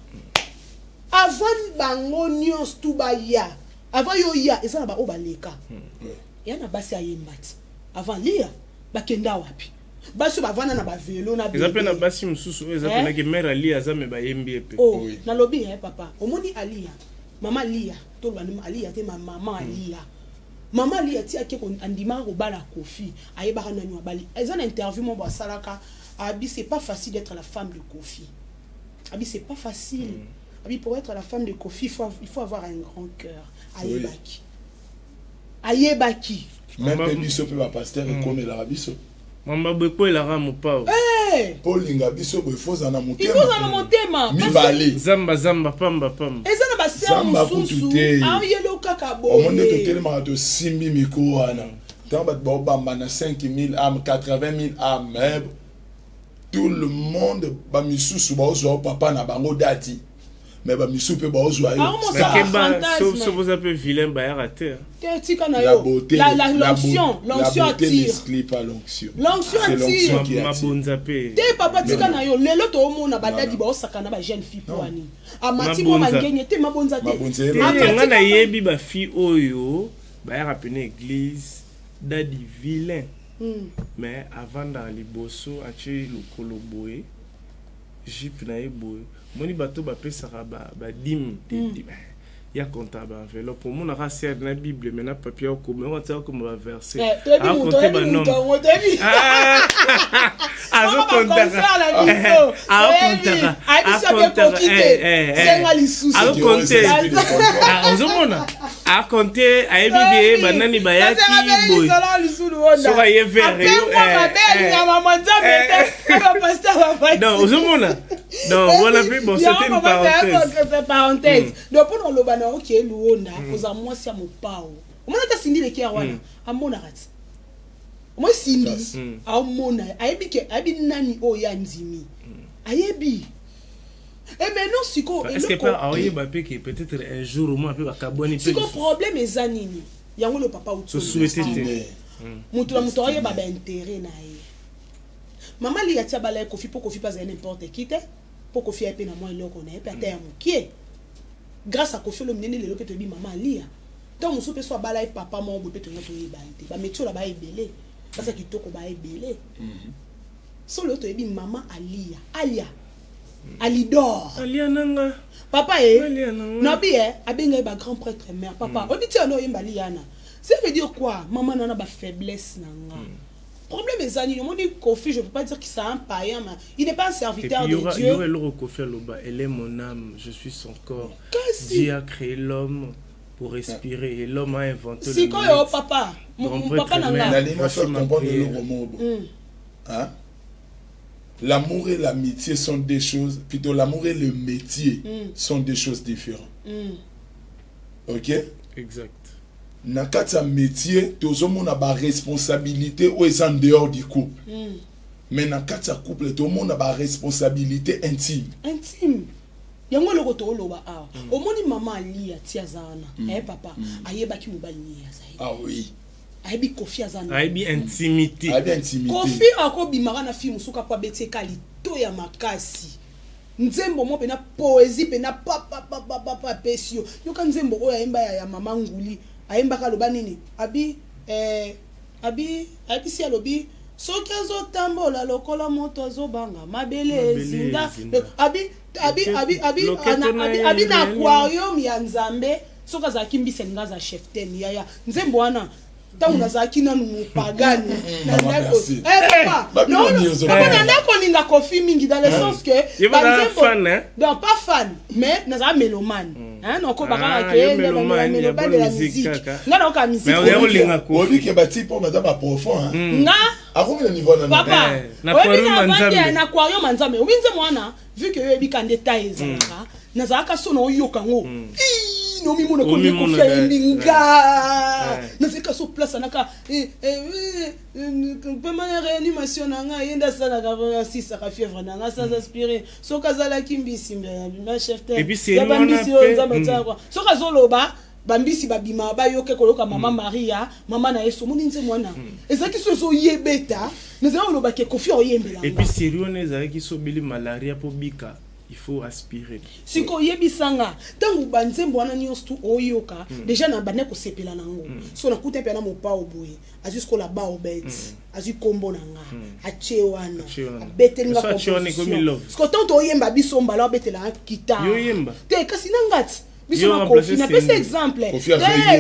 S1: avant bango nyos tuba ya avant yo ya eza na ba obaleka ya na basi ayembati avant lia bakenda wapi basi bavana na ba vélo na
S3: eza pe na basi mususu eza pe na ke mère alia za me bayembi epe
S1: na lobi papa omoni alia mama lia to lwani alia te mama alia mama lia ti ake ko andima ko bala Kofi ayeba kana nyo bali eza na interview mo ba salaka abi c'est pas facile d'être la femme de Kofi abi c'est pas facile abi pour être la femme de Kofi il faut avoir un grand cœur ayebaki
S2: même biso pe ba pasteur et comme la biso
S3: mama beko la ramu pa
S2: Paulinga biso bo foza na motema
S1: il faut na motema
S2: mibale
S3: zamba pamba
S1: eza na basia mususu ayelo kaka bo
S2: on est tellement de simbi miko wana tant ba bamba na 5,000 âmes 80,000 âmes tout le monde ba misusu ba ozo papa na bango dati mais ba misusu pe ba ozo ayo
S3: so vous appelez vilain ba ya rater
S2: la beauté
S1: l'onction attire
S2: l'onction
S1: attire
S3: mabonza pe
S1: te papa tika na yo lelo to omona badadi ba osakana ba jeune fille poani amati mo mangenye te mabonza te
S3: ngana yebi ba fille oyo ba ya rappeler église dadi vilain mais avant dans liboso achi lokolo boye jip na eboye moni bato ba pesaka ba dim il y a comptable enveloppe pour mon racier na Bible mais na papier au comme on t'a comme va verser
S1: compter ba nom
S3: a compter a ebibe banani bayaki boy so ka yever non ozomona non voilà puis bon c'était une
S1: parenthèse donc pour le bana OK luonda poza moi si amopao omona ta sindi le kia wana amona rat moi sindi amona ayebike abi nani o ya nzimi ayebi mais non siko
S3: est-ce que pas ayeba pe que peut-être un jour au moins pe bakaboni pe
S1: siko problème ezanini yango le papa
S3: so souhaiter
S1: mutu ayeba ba intérêt na ye maman li yatia bala kofi po kofi pas n'importe qui te po kofi ape na moi eloko na epe ata ya mokie grâce à kofi lo minene lelo pe to bi maman lia donc musu pe so bala e papa mo bo pe to ngoto yeba ite ba metio la ba ebele parce que kitoko ba ebele so lo to ebi maman alia alidor
S3: alia nanga
S1: papa no bi abenga ba grand prêtre mère papa obiti ono yemba liana ça veut dire quoi maman nana ba faiblesse nanga problème est zani on dit Kofi je peux pas dire que c'est un païen mais il n'est pas un serviteur de Dieu
S3: il y aurait le Kofi Loba elle est mon âme je suis son corps Dieu a créé l'homme pour respirer et l'homme a inventé
S1: le quoi papa mon papa nanga
S2: hein l'amour et l'amitié sont des choses plutôt l'amour et le métier sont des choses différentes OK
S3: exact
S2: na kati ya métier tozomona ba responsabilité ou est en dehors du couple mais na kati ya couple tozomona ba responsabilité intime
S1: yango loko to loba a omoni mama ali atia zana papa ayeba ki mobali ni ya
S2: oui
S1: ayebi Kofi azana
S3: ayebi intimité
S1: Kofi akobimaka na film suka pa betie kali to ya makasi nzembo mo pena poésie pena papa pesio yoka nzembo oya yemba ya mama nguli ayemba ka loba nini abi si alobi soki azotambola lokola moto azobanga mabele zinda abi na aquarium ya nzambe soki azalaki mbisa ninga za chef ten yaya nzembo wana tangu nazalaki nanu mopagani nandako ninga Kofi mingi dans le sens que non pas fan mais nazala mélomane donc bakaka ke mélomane de la musique nga na ka musique
S2: obi ke bati po madame profond
S1: nga
S2: akomi na niveau na
S1: papa na aquarium nzambe obinze mwana vu que yebi kande taille ezalaka nazalaka so na oyoka ngo no mimuna ko Kofi ndinga nazeka so place naka pema réanimation nanga yenda sala ka 6 ka fièvre nanga sans aspirer so kazala kimbisi ma chef ya bambisi nzamba tsakwa so kazoloba bambisi babima bayoke koloka mama Maria mama na Yesu moni nze mwana ezaki so yebeta nazala loba ke Kofi oyembela
S3: et puis sérieux ezaki so bili malaria po bika il faut aspirer
S1: siko yebisanga tangu banzembo wana nyonso oyoka déjà na bane ko sepela nango so na kuta pe na mopa oboye azusko la ba obet azu kombo nanga ache wana betenga ko siko tonto oyemba biso mbala betela kita te kasi nangati biso na Kofi na pese exemple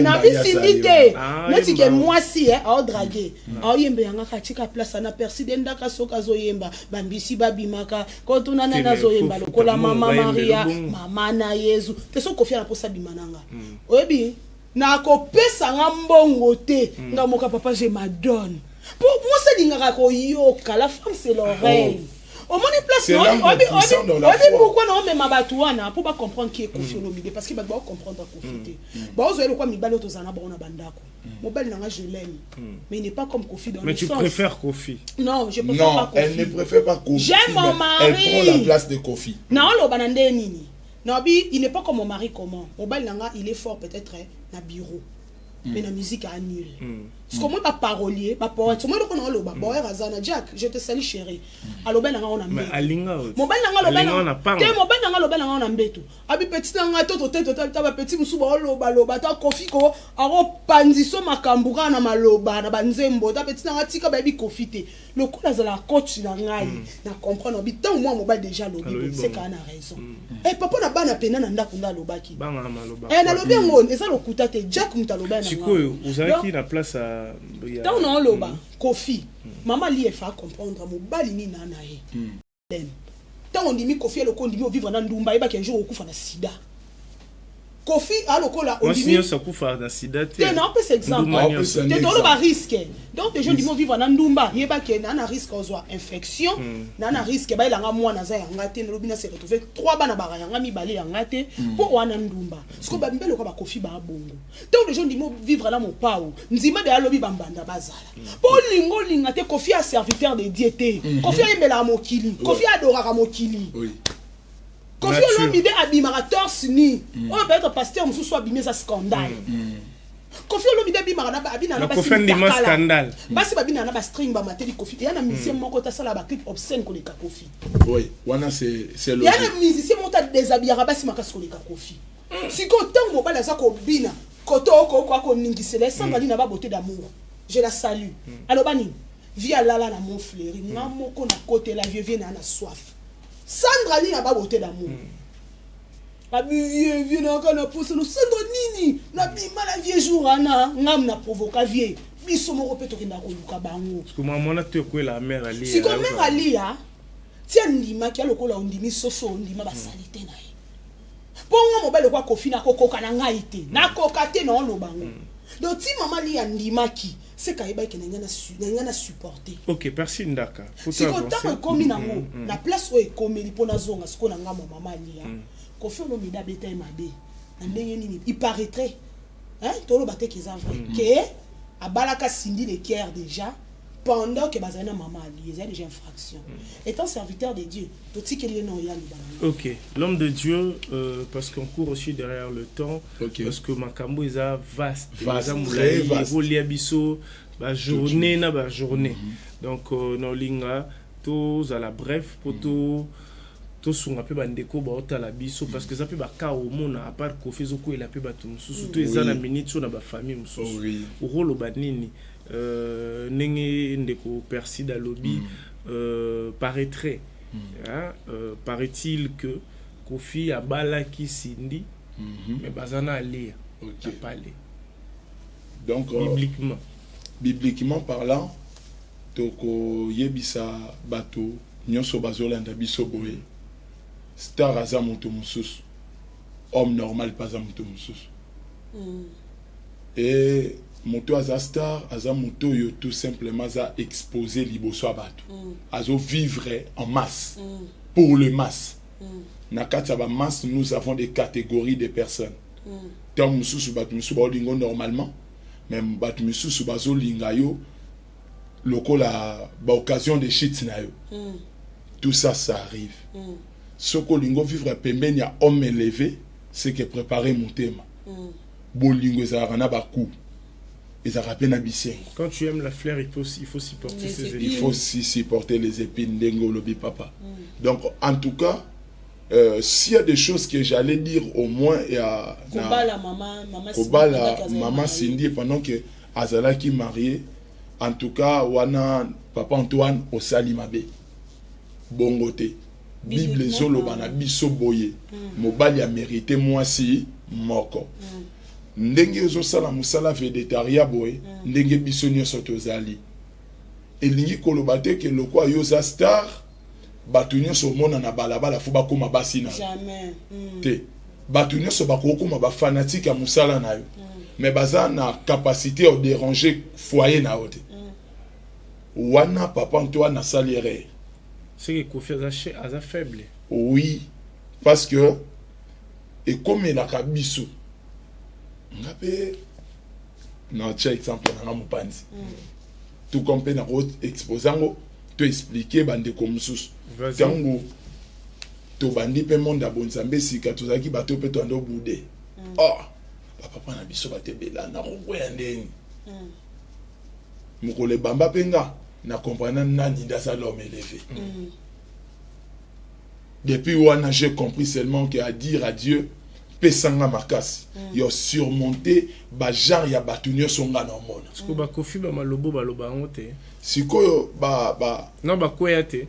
S1: na bisindite neti ke mwasi a draguer a yembe yanga katika place na persidenda ka soka zoyemba bambisi babimaka ko tunana na zoyemba lokola mama Maria mama na Yesu te so Kofi na posa bimananga oyebi na ko pesa nga mbongo te nga moka papa je m'adonne pour moi c'est dinga ko yoka la femme c'est l'oreille au moins place pourquoi non mais mabatuana pour pas comprendre qui est Kofi Olomide parce que ba comprendre Kofi ba ozo le quoi mi balo tozana ba na bandako mobile nanga je l'aime mais il n'est pas comme Kofi dans
S3: mais
S1: le
S3: tu
S1: sens
S3: préfères Kofi
S1: non je préfère pas Kofi
S2: elle ne préfère pas Kofi
S1: j'aime mon mari
S2: elle prend la place de Kofi
S1: non lo banande nini non bi il n'est pas comme mon mari comment mobile nanga il est fort peut-être na bureau mais la musique est nulle parce que moi pas parolier pas poète moi le loba boy razana Jack je te salue chérie aloba na nga na
S3: mais alinga
S1: mobile na nga loba te mobile na nga loba na nga na mbeto abi petit na nga toto ba petit musuba loba ta kofi ko aro panziso makambuka na maloba na banzembo ta petit na nga tika ba bi kofi te le coup là la coach na ngai na comprendre bi tant moi mobile déjà lobi c'est qu'on a raison et papa na bana pena na ndako nda loba ki
S3: banga na maloba
S1: na lobi ngo eza lokuta te Jack mutaloba na nga
S3: sikoyo uzaki na place à
S1: tant on loba Kofi maman li fa comprendre mobali ni nana ye tant on dit Kofi le ko ndimi vivre na ndumba eba ke jour okufa na sida Kofi alokola
S3: on dit ça kufa na sida te
S1: non peut exemple te tolo ba risque donc les gens disent vivre na ndumba yeba ke na risque ozwa infection na risque ba ilanga mwana za yanga te lobi na se retrouver 3 bana ba yanga mi balé yanga te pour wana ndumba parce que ba mbelo ko ba Kofi ba bongo donc les gens disent vivre là mon pao nzima de alobi bambanda bazala pour lingo linga te Kofi a serviteur de diété Kofi a yembela mokili Kofi adoraka mokili Kofi olomide abimaka torse ni on peut être pasteur mususu abimé sa scandale Kofi olomide abimaka na abina na basi
S3: scandale
S1: basi babina na ba string ba mateli Kofi yana musicien moko ta sala ba clip obscène ko leka Kofi
S2: oui wana c'est le
S1: yana musicien moko ta déshabillera basi makasi ko leka Kofi siko tango mobala za ko bina koto ko ningisele sangali na ba beauté d'amour je la salue alobani via lala na mon fleuri nga moko na côté la vieux na soif Sandra ni ba beauté d'amour. Abi vieux na kana pousse no Sandra nini na bima la vieux jour ana ngam na provoka vieux. Biso moko peto kinda ko luka bango.
S3: Parce que maman na te ko la mère ali.
S1: Si comme mère ali a tiens ndima ki aloko la ndimi soso ndima ba salite na ye. Pongo mobile kwa Kofi na kokoka na ngai te. Na koka te no lo bango. Donc si maman li a ndima ki c'est kaïba qui n'a supporté.
S3: Ok, merci Ndaka.
S1: Si quand on commis nango, la place où est commis pour la zone, ce qu'on a maman lia. Kofi on mida beta et mabe. Il paraîtrait, hein, tout le bâté qui est vrai, que à Balaka Cindy les Kier déjà pendant que bazana maman lia, il y a déjà infraction. Étant serviteur de Dieu, tout ce qui est non il y a le
S3: ok, l'homme de Dieu, parce qu'on court aussi derrière le temps, parce que Makambo est vaste,
S2: très vaste.
S3: Journée na ba journée. Donc no linga tous à la bref pour tout sunga pe bandeko ba otala biso parce que ça peut ba ka au monde à part Kofi zoko et la pe ba tout surtout les ana minutes sur na ba famille mususu. O rolo banini nenge ndeko Persida lobby paraîtrait paraît-il que Kofi a balaki Cindy mais bazana alia parler.
S2: Donc bibliquement parlant toko yebisa bato nyonso bazolanda biso boye star aza moto mususu homme normal pas aza moto mususu et moto aza star aza moto yo tout simplement aza exposé liboso bato azo vivre en masse pour le masse na kati ya ba masse nous avons des catégories de personnes tant mususu bato mususu ba lingo normalement même bato misusu bazo linga yo lokola ba occasion de shit na yo tout ça ça arrive soko lingo vivre pembeni ya homme élevé c'est que préparer motema bolingo ezalaka na baku ezalaka pe na bisengo.
S3: Quand tu aimes la fleur il faut supporter ses épines.
S2: Il faut aussi supporter les épines ndenge olobi papa. Donc en tout cas s'il y a des choses que j'allais dire au moins il y a maman Cindy pendant que Azala qui marié en tout cas wana papa Antoine au Salimabe bongote Bible zolo bana biso boye mobali a mérité moi si moko ndenge zo sala musala végétarien boye ndenge biso nyoso tozali elingi kolobate ke lokwa yoza star batu nyonso mona na balabala fu bakoma basi na
S1: jamais
S2: te batu nyonso bakokoma ba fanatique ya musala na yo mais baza na capacité de déranger foyer na yo te wana papa Antoine na saliere
S3: c'est que Kofi aza faible.
S2: Oui parce que et comme la kabiso ngape na tia exemple na mopanzi tout comme pe na route exposango to expliquer bande comme sous tango to bandi pe monde abonzambe sika tozaki bato pe to ando bude papa na biso batebela na roko ya ndeni mokole bamba penga na comprendre nani ça l'homme élevé. Depuis wana j'ai compris seulement qu'à dire à Dieu pesanga makasi yo surmonter ba genre ya batunyo songa na mona.
S3: Parce que ba kofi ba malobo ba loba ngote.
S2: Sikoyo ba
S3: non ba koya te.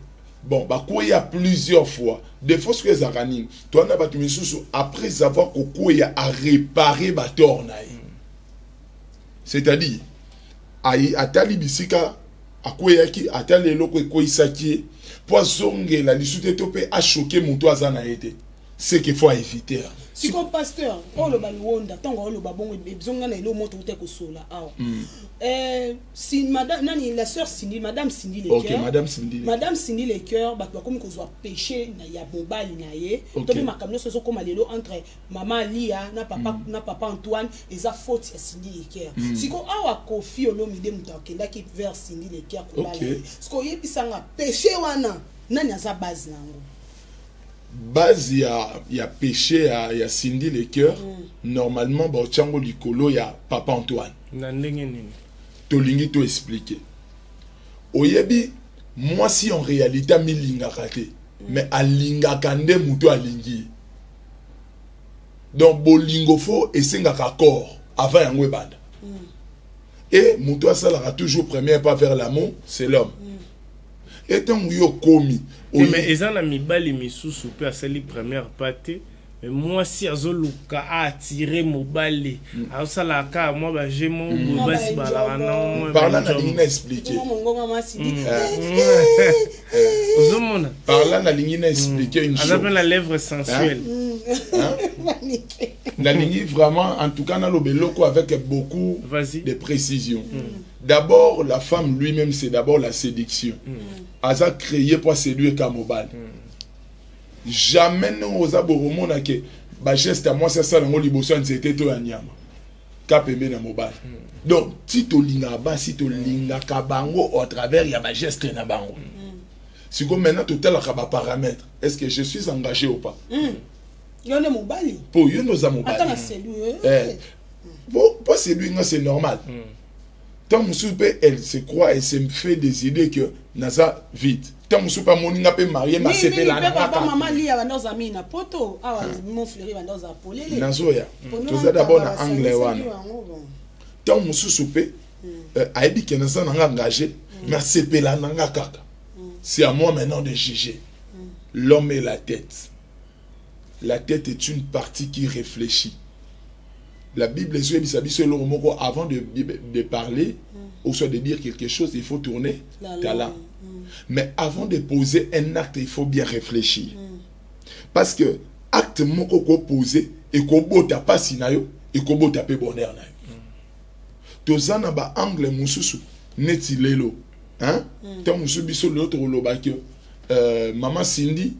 S2: Bon, bah, il y a plusieurs fois. Des fois, ce que ça ranime, toi, on a battu mes sous après avoir qu'il y a à réparer ma tornaille. C'est-à-dire, à tali bisika, à quoi y a qui, à tali loko et quoi y saki, pour zonge la lisute topé à choquer mon toit à été. C'est qu'il faut éviter.
S1: Si comme pasteur, on le balonda, tant qu'on le babon et bizonga na ilo moto te ko sola. Si madame nani la sœur Cindy, madame Cindy les cœurs.
S2: OK, madame Cindy.
S1: Madame Cindy les cœurs, ba comme ko soit péché na ya mobali na ye. To bi makamno so comme lelo entre maman Lia na papa Antoine et za faute ya Cindy les cœurs. Si ko awa kofi olomi de muta kenda ki vers Cindy les cœurs ko bala. Ce ko yebisanga péché wana nani aza base nango.
S2: Base il y a péché il y a Cindy les cœurs normalement ba chango likolo ya papa Antoine
S3: na ndenge nini
S2: to lingi to expliquer oyebi moi si en réalité milinga raté mais alinga kande muto alingi donc bolingo fo esengaka corps avant yango ebanda et muto asala toujours premier pas vers l'amour c'est l'homme et tant yo komi
S3: mais ezana mibali misusu pe asali première partie mais moi si azoluka a attirer mobali asala ka moi ba jemo basi bala non
S2: parlant na ligne expliquer parlant na ligne expliquer une chose
S3: avec la lèvre sensuelle
S2: la ligne vraiment en tout cas na lobeloko avec beaucoup de précision. D'abord la femme lui-même c'est d'abord la séduction. Aza créé pour séduire Kamobal. Jamais nous osa boromona que ba geste à moi c'est ça ngo liboso c'était to ya nyama. Kapembe na mobile. Donc si to linga ba si to linga kabango au travers ya ba geste na bango. Si comme maintenant tout tel ka paramètre, est-ce que je suis engagé ou pas?
S1: Yone mobali.
S2: Pour yo nos mobali.
S1: Attends c'est lui.
S2: Bon, pas c'est lui c'est normal. Tant soupe elle se croit et se fait des idées que nasa vite. Tant soupe moninga pe marié ma sepe la na
S1: papa maman li ya nos amis na poto awa mon fleury va nos apolele.
S2: Nazoya. Tout d'abord na anglais wana. Tant soupe a dit que nasa nga engagé mais sepe la na kaka. C'est à moi maintenant de juger. L'homme et la tête. La tête est une partie qui réfléchit. La Bible est avant de parler, ou soit de dire quelque chose, il faut tourner ta langue. Mais avant de poser un acte, il faut bien réfléchir. Parce que acte moko ko poser et ko bota pas sinayo et ko bota pe bonheur na yo. Tozana ba angle mususu neti lelo, hein? Tant musu biso l'autre lobaki maman Cindy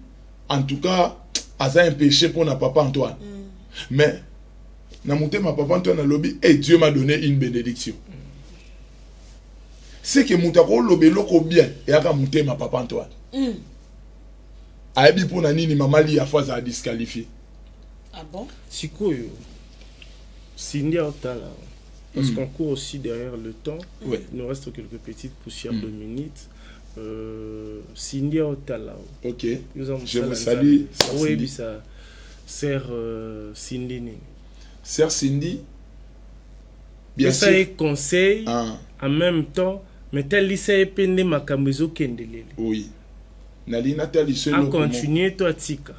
S2: en tout cas a un péché pour na papa Antoine. Mais na motema papa Antoine a lobby et Dieu m'a donné une bénédiction. C'est que moutako lobby loko bien et aka motema papa Antoine. Aibi pour na nini maman li a fois a disqualifié.
S1: Ah bon?
S3: Sikoyo. Cindy Otala. Parce qu'on court aussi derrière le temps.
S2: Ouais.
S3: Il nous reste quelques petites poussières de minutes. Cindy Otala.
S2: Ok. Je vous salue.
S3: Oui, ça. Sœur Cindy.
S2: Sœur Cindy.
S3: Bien sûr. Ça est conseil. En même temps, mais tel lycée pende makambezo kendelele.
S2: Oui. Nalina tel lycée.
S3: A continuer toi tika.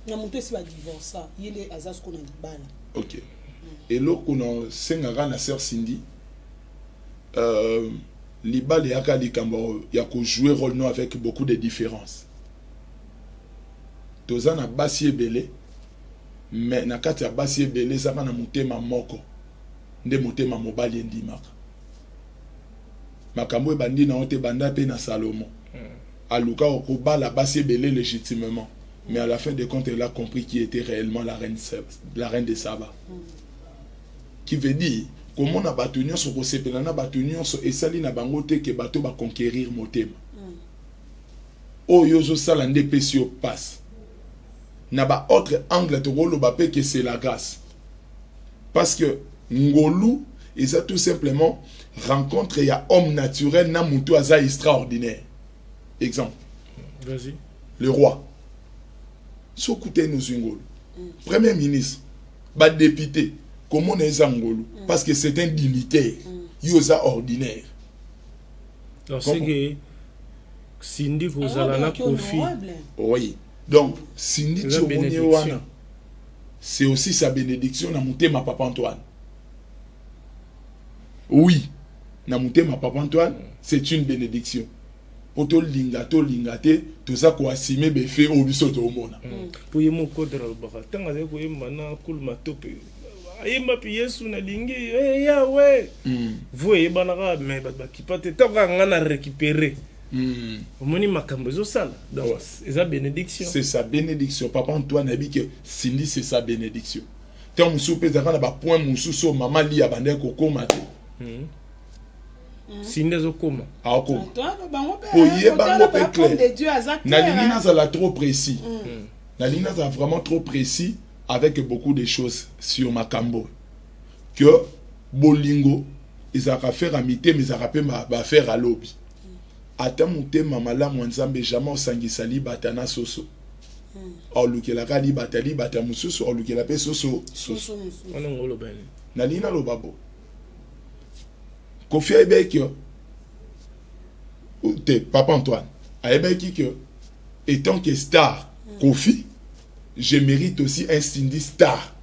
S1: Na monte si va divorcer. Il est azas qu'on a dit bala.
S2: Ok. Et là qu'on a sengara na sœur Cindy. Libal et Akali Kambo, il y a qu'à jouer rôle non avec beaucoup de différences. Tozan a bassi belé, mais na kati a bassi belé, ça va na monter ma moko, nde monter ma mobile ndi maka. Makambo e bandi na ote banda pe na Salomon. Aluka okoba la bassi belé légitimement, mais à la fin des comptes elle a compris qui était réellement la reine de Saba. Qui veut dire comment on a battu sur le CPN, on a battu sur et sali na bangote que bateau va conquérir motema. Oh yozo salande pesio passe. Na ba autre angle to golo ba que c'est la grâce. Parce que ngolu ils a tout simplement rencontre il y a homme naturel na mutu aza extraordinaire. Exemple.
S3: Vas-y.
S2: Le roi. Sokute Nuzingolo. Premier ministre. Ba député. Comment on est Ngolo? Parce que c'est un dignitaire. Yosa ordinaire.
S3: Alors c'est que Cindy Kozalana Kofi.
S2: Oui. Donc, Cindy Tchoumouniouana, c'est aussi sa bénédiction na monté ma papa Antoine. Oui. Na monté ma papa Antoine, c'est une bénédiction. Pour tout lingate, tout ça quoi assimé be fait au biso to mona.
S3: Pour yemo kodra baka tanga ze ko yemana kulma tope. Ayemba pi Yesu na lingi ya ouais. Vous et banara mais ba ki pate tanga ngana récupérer. Omoni makambo zo sala. Donc c'est sa bénédiction.
S2: C'est sa bénédiction. Papa Antoine a dit que Cindy c'est sa bénédiction. Tant musu peza kana ba point musu so maman li abande ko komate.
S3: Cindy zo koma.
S2: Ah ko. Pour yeba ngo clair. Na lingina ça la trop précis. La lingina ça vraiment trop précis avec beaucoup de choses sur Makambo. Que bolingo ils a faire amitié mais ça rappelle ba faire à lobby. Ata mute mamala mwanzambe jamais osangisali batana soso. Or lukela kali batali batamususu or lukela pe soso.
S3: On ngolo ben.
S2: Na lina lo babo. Kofi Ebekio. Te Papa Antoine. A Ebeki que étant que star Kofi, je mérite aussi un Cindy star.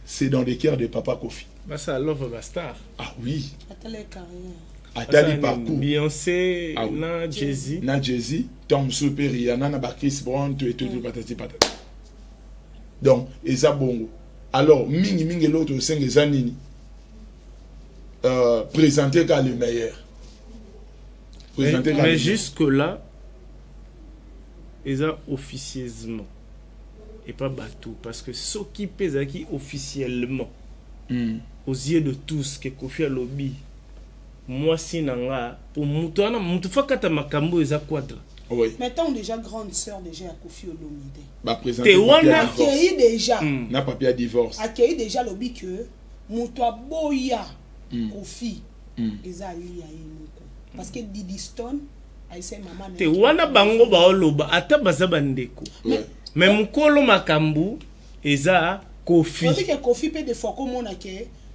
S2: C'est dans les cœurs de Papa Kofi.
S3: Bah ça love la star.
S2: Ah oui.
S3: Atali parcours. Beyoncé, ah, oui. Na Jay-Z.
S2: Na Jay-Z, Tom Super, Rihanna, na Chris Brown, tout patati patati. Donc, et ça bongo. Alors, mingi l'autre au sein des années, présenter qu'à le meilleur.
S3: Mais jusque-là, ils ont officieusement. Et pas bateau. Parce que ceux qui pèsent qui officiellement, aux yeux de tous, que Kofi a lobby, moi si nanga pour mutuana mutufakata makambo eza quadra.
S2: Oui.
S1: Mettons déjà grande sœur déjà à Kofi Olomide.
S2: Ba présenter
S1: accueilli déjà.
S2: Na papier à divorce.
S1: Accueilli déjà lobby que mutua boya Kofi eza ali ya yimoko. Parce que Didi Stone aise maman
S3: te wana bango ba oloba ata bazaba ndeko. Mais mukolo makambu eza Kofi.
S1: Parce que Kofi peut des fois comme on a que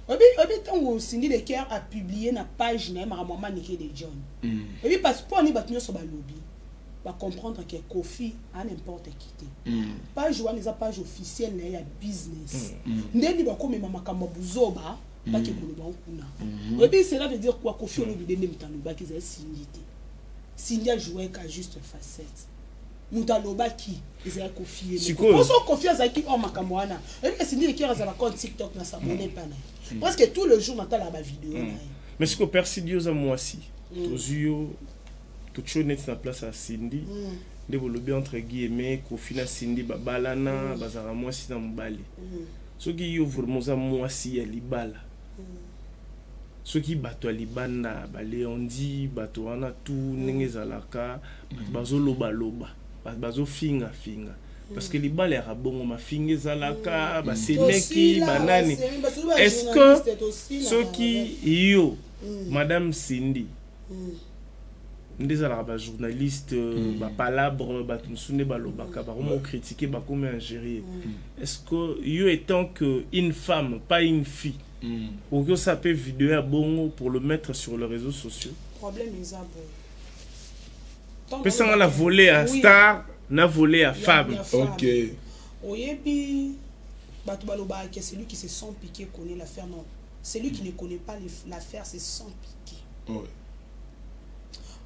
S1: Obi tango Cindy de Cœur a publié na page na maman Niké de John. Obi parce pour ni batunyo so ba lobby va comprendre que Kofi a n'importe qui. Page wana eza page officielle na ya business. Ndeni ba ko mema makambo buzoba ba ke koloba kuna. Obi cela veut dire quoi Kofi on lui donne mutalo ba ki za Cindy. Cindy a joué qu'à juste facette. Mutaloba qui eza Kofi. Siko so Kofi azaki o makambo wana. Obi Cindy de Cœur za la compte TikTok na s'abonner pas na. Parce que tout le jour, on a la vidéo.
S3: Mais ce que Persidio a moi aussi, tout chose n'est en place à Cindy, développé entre guillemets, Kofi na Cindy, Babalana, Bazara moi si dans Mbali. Ce qui ouvre moi si à Libala. Ce qui bateau à Libana, Léondi, bateau ana tout, Nengezalaka, Bazo loba loba, Bazo finga. Parce que les balles sont bon, ma fille zalaka, ma semeki, banani. Est-ce que ceux qui yo, Madame Cindy, des arabes journalistes, ba palabre, ba tumsune balobaka, ba comment critiquer, ba comment ingérer. Est-ce que yo étant que une femme, pas une fille, ou que ça peut vidéo à bon pour le mettre sur les réseaux sociaux?
S1: Problème est ça bon.
S3: Parce qu'on a volé à star. Na volé à femme.
S2: Ok.
S1: Oyebi Batubaloba, celui qui se sent piqué connaît l'affaire. Non. Celui qui ne connaît pas l'affaire se sent piqué.
S2: Oui.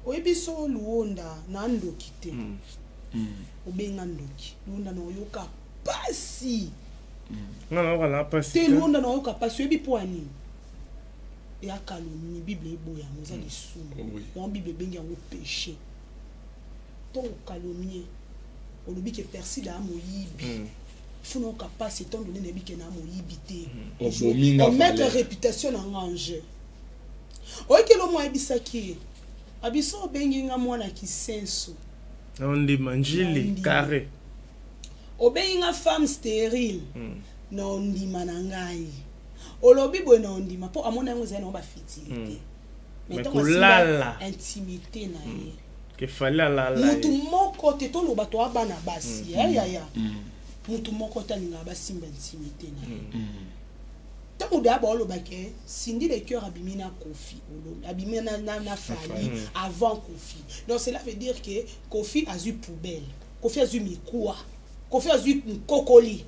S1: Oyebi so luonda na ndoki te. Obenga ndoki. Luonda na oyoka pasi.
S3: Non, voilà, pasi.
S1: Te luonda na oyoka pasi. Oyebi po ani. Ya kalomni Bible eboya moza lisumu. Ya Bible bengi yango péché. Ton calomnier. On oublie que Persil a moyibi. Faut non capable c'est ton donné nebi que na moyibité. On met la réputation en danger. Oye que le mois ebisaki. Abiso bengi nga mwana ki senso.
S3: On dit manjili carré.
S1: Obengi nga femme stérile. Non ndi manangai. olobi boye na ondima po amona yango ezali na ba fertilité mais donc
S3: kolala
S1: intimité na ye
S3: que fallait la
S1: mutu moko te to loba to abana basi ya mutu moko ta ninga basimba intimité na tango da ba oloba ke Cindy le cœur abimina Kofi abimina na Fally avant Kofi donc cela veut dire que Kofi a eu poubelle Kofi a eu mikoa Kofi a eu kokoli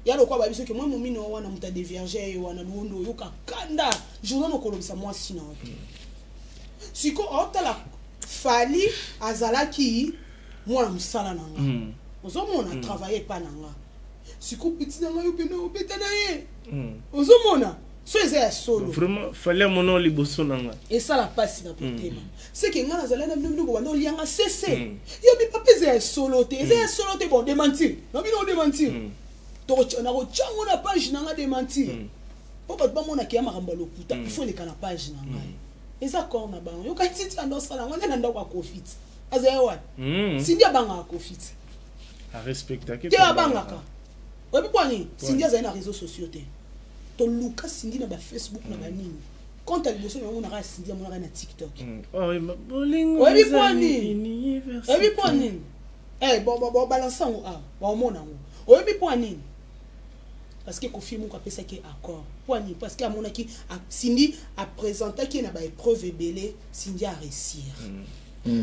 S1: ya lo kwa ba biso ke moi momino wana muta de vierge wana luondo yoka kanda journal no kolobisa moi sina siko otala Fally azalaki moi musala nanga ozomona travailler pa nanga siko petit nanga yo pena obeta na ye ozomona so eza solo
S3: vraiment fallait mon nom liboso nanga
S1: et ça la passe na potema c'est que ngana zala na bino bano lianga cesse yo bi papa eza solo te bon démentir no bino démentir to na ko chango na page nanga démentir po ba mona ke makambo lokuta il faut les kana page nanga eza ko na bango yo ka titi ando sala ngana na ndako akofit aza wa Cindy abanga akofit
S3: a respecter que
S1: te abanga ka obi kwani Cindy aza na réseaux sociaux te to luka Cindy na ba Facebook na ba nini quand elle bosse na na Cindy amona na TikTok
S3: oh bolingo
S1: obi kwani bon balance on ba mona ngo obi kwani parce que Kofi mon kapesa ki accord kwani parce que amona ki Cindy a présenté ki na ba épreuve belé Cindy a réussir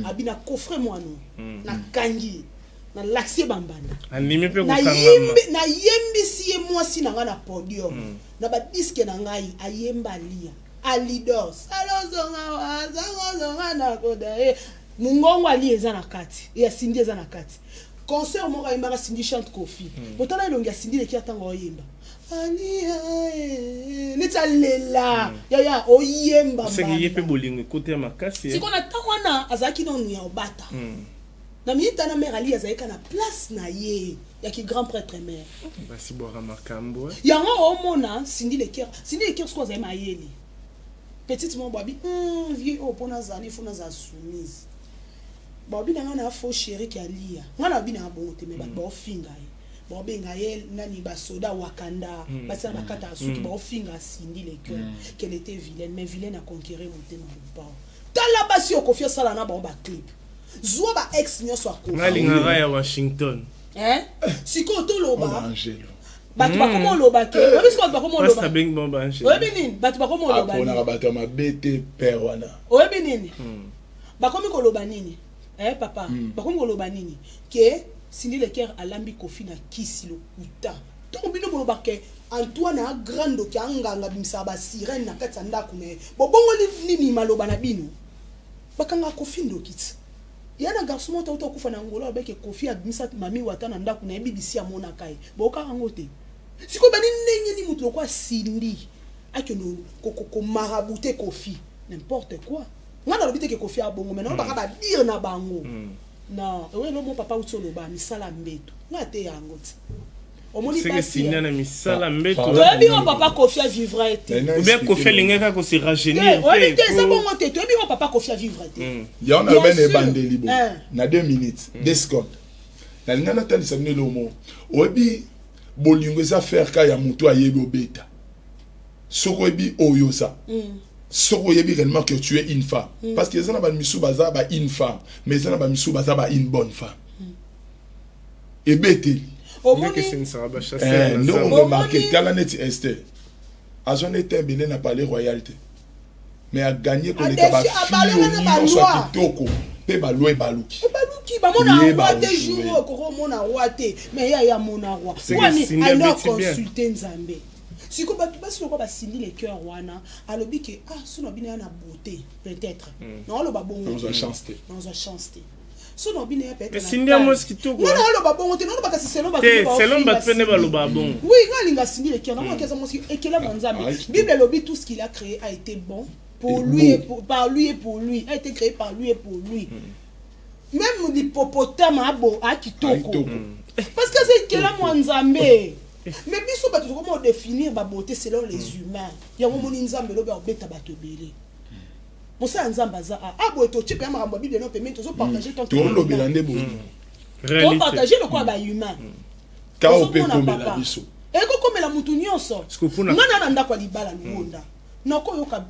S1: abina coffre moi non na kangi na laxé bambanda
S3: anime pe ko
S1: na yembi si moi si na na podium na ba disque na ngai ayemba lia a leader salozonga wazanga na koda mungongo ali eza na kati ya Cindy eza na kati concert mo ka imba Cindy chante Kofi botala ilongi ya Cindy le ki atanga oyemba ali nitalela ya oyemba
S3: c'est que yepe bolingo côté makasi
S1: si kona tangwana azaki no ya obata na minita na mère ali azaki na place na ye ya ki grand prêtre mère
S3: basi boira makambo
S1: yango omona Cindy le cœur ce qu'on aime ayeli petite mon babi vieux au pona zali fona za soumise babi na faux chéri ki alia ngana babi na bonte me ba finga bon benga yel nani ba soda Wakanda parce que bakata asuki ba finga Cindy le cœur qu'elle était vilaine mais vilaine a conquérir monter dans le pas tala basi okofia sala na ba clip zwa ba ex nyo so akofia
S3: ngalinga ya Washington
S1: siko to loba
S2: Angelo
S1: batu bakomo loba ke obi siko bakomo loba
S3: pasta bing bon banche
S1: obi nini batu bakomo loba
S2: apona ka batu ma bete père wana
S1: obi nini bakomi ko loba nini papa bakomi ko loba nini ke Cindy le cœur alambi Kofi na kisi lokuta to bino boloba ke Antoine a grande ki anganga bimsa ba sirène na kati ndako me bobongo nini maloba na bino bakanga Kofi ndokiti yana garçon mota uto kufa na ngolo abeke Kofi admisa mami wata na ndako na BBC amona kai boka ngote siko bani nenge ni mutu kwa Cindy akono ko marabouter Kofi n'importe quoi ngana lobite ke Kofi abongo mais non baka ba dire na bango non oui le mon papa uto loba misala mbeto ngate yango ti omoni
S3: c'est
S1: pas
S3: que Cindy na misala mbeto
S1: toyebi mon papa Kofi a vivre été
S3: ou bien Kofi lingeka ko se rajeunir
S1: oui te c'est bon te toyebi mon papa Kofi a vivre été
S2: ya on a ben e bandeli bo na 2 minutes 2 secondes na lingana tali sabine lo mo oyebi bolingo eza faire ka ya mutu ayebi obeta soko ebi oyosa soko yebi réellement que tu es une femme parce que ezana ba misu baza ba une femme mais ezana ba misu baza ba une bonne femme ebeteli
S3: que c'est une saraba chasser
S2: non on remarque tala net Esther azon était belé na parler royauté mais a gagné qu'on était ba fille soit kitoko pe ba loi baluki
S1: ba mona roi te jour ko mona roi te mais ya mona roi kwani alors consulter Nzambe siko ba basi ko ba Cindy le cœur wana alobi ke sono bina na beauté peut-être non lo ba bongo
S2: dans une chance
S1: sono bina peut-être
S3: Cindy amos kitoko
S1: non lo ba bongo te non ba kasi selon ba
S3: selon ba pene ba lo ba bon
S1: oui ngalinga Cindy le cœur non kesa mosi ekela Nzambe Bible lobi tout ce qu'il a créé a été bon pour lui et par lui et pour lui a été créé par lui et pour lui même l'hippopotame a kitoko parce que c'est ekela Nzambe mais biso bato comment définir ba beauté selon les humains ya moni Nzambe lobe obeta bato belé mosa Nzambe za boy to type ya makambo Bible non permet to partager ton
S2: to lo belande bo
S1: réalité to partager le quoi ba humain
S2: ka o pe kombela biso
S1: eko komela mutu nyonso
S3: Parce que pour na-
S1: nga na ndako ya libala luonda nakoyoka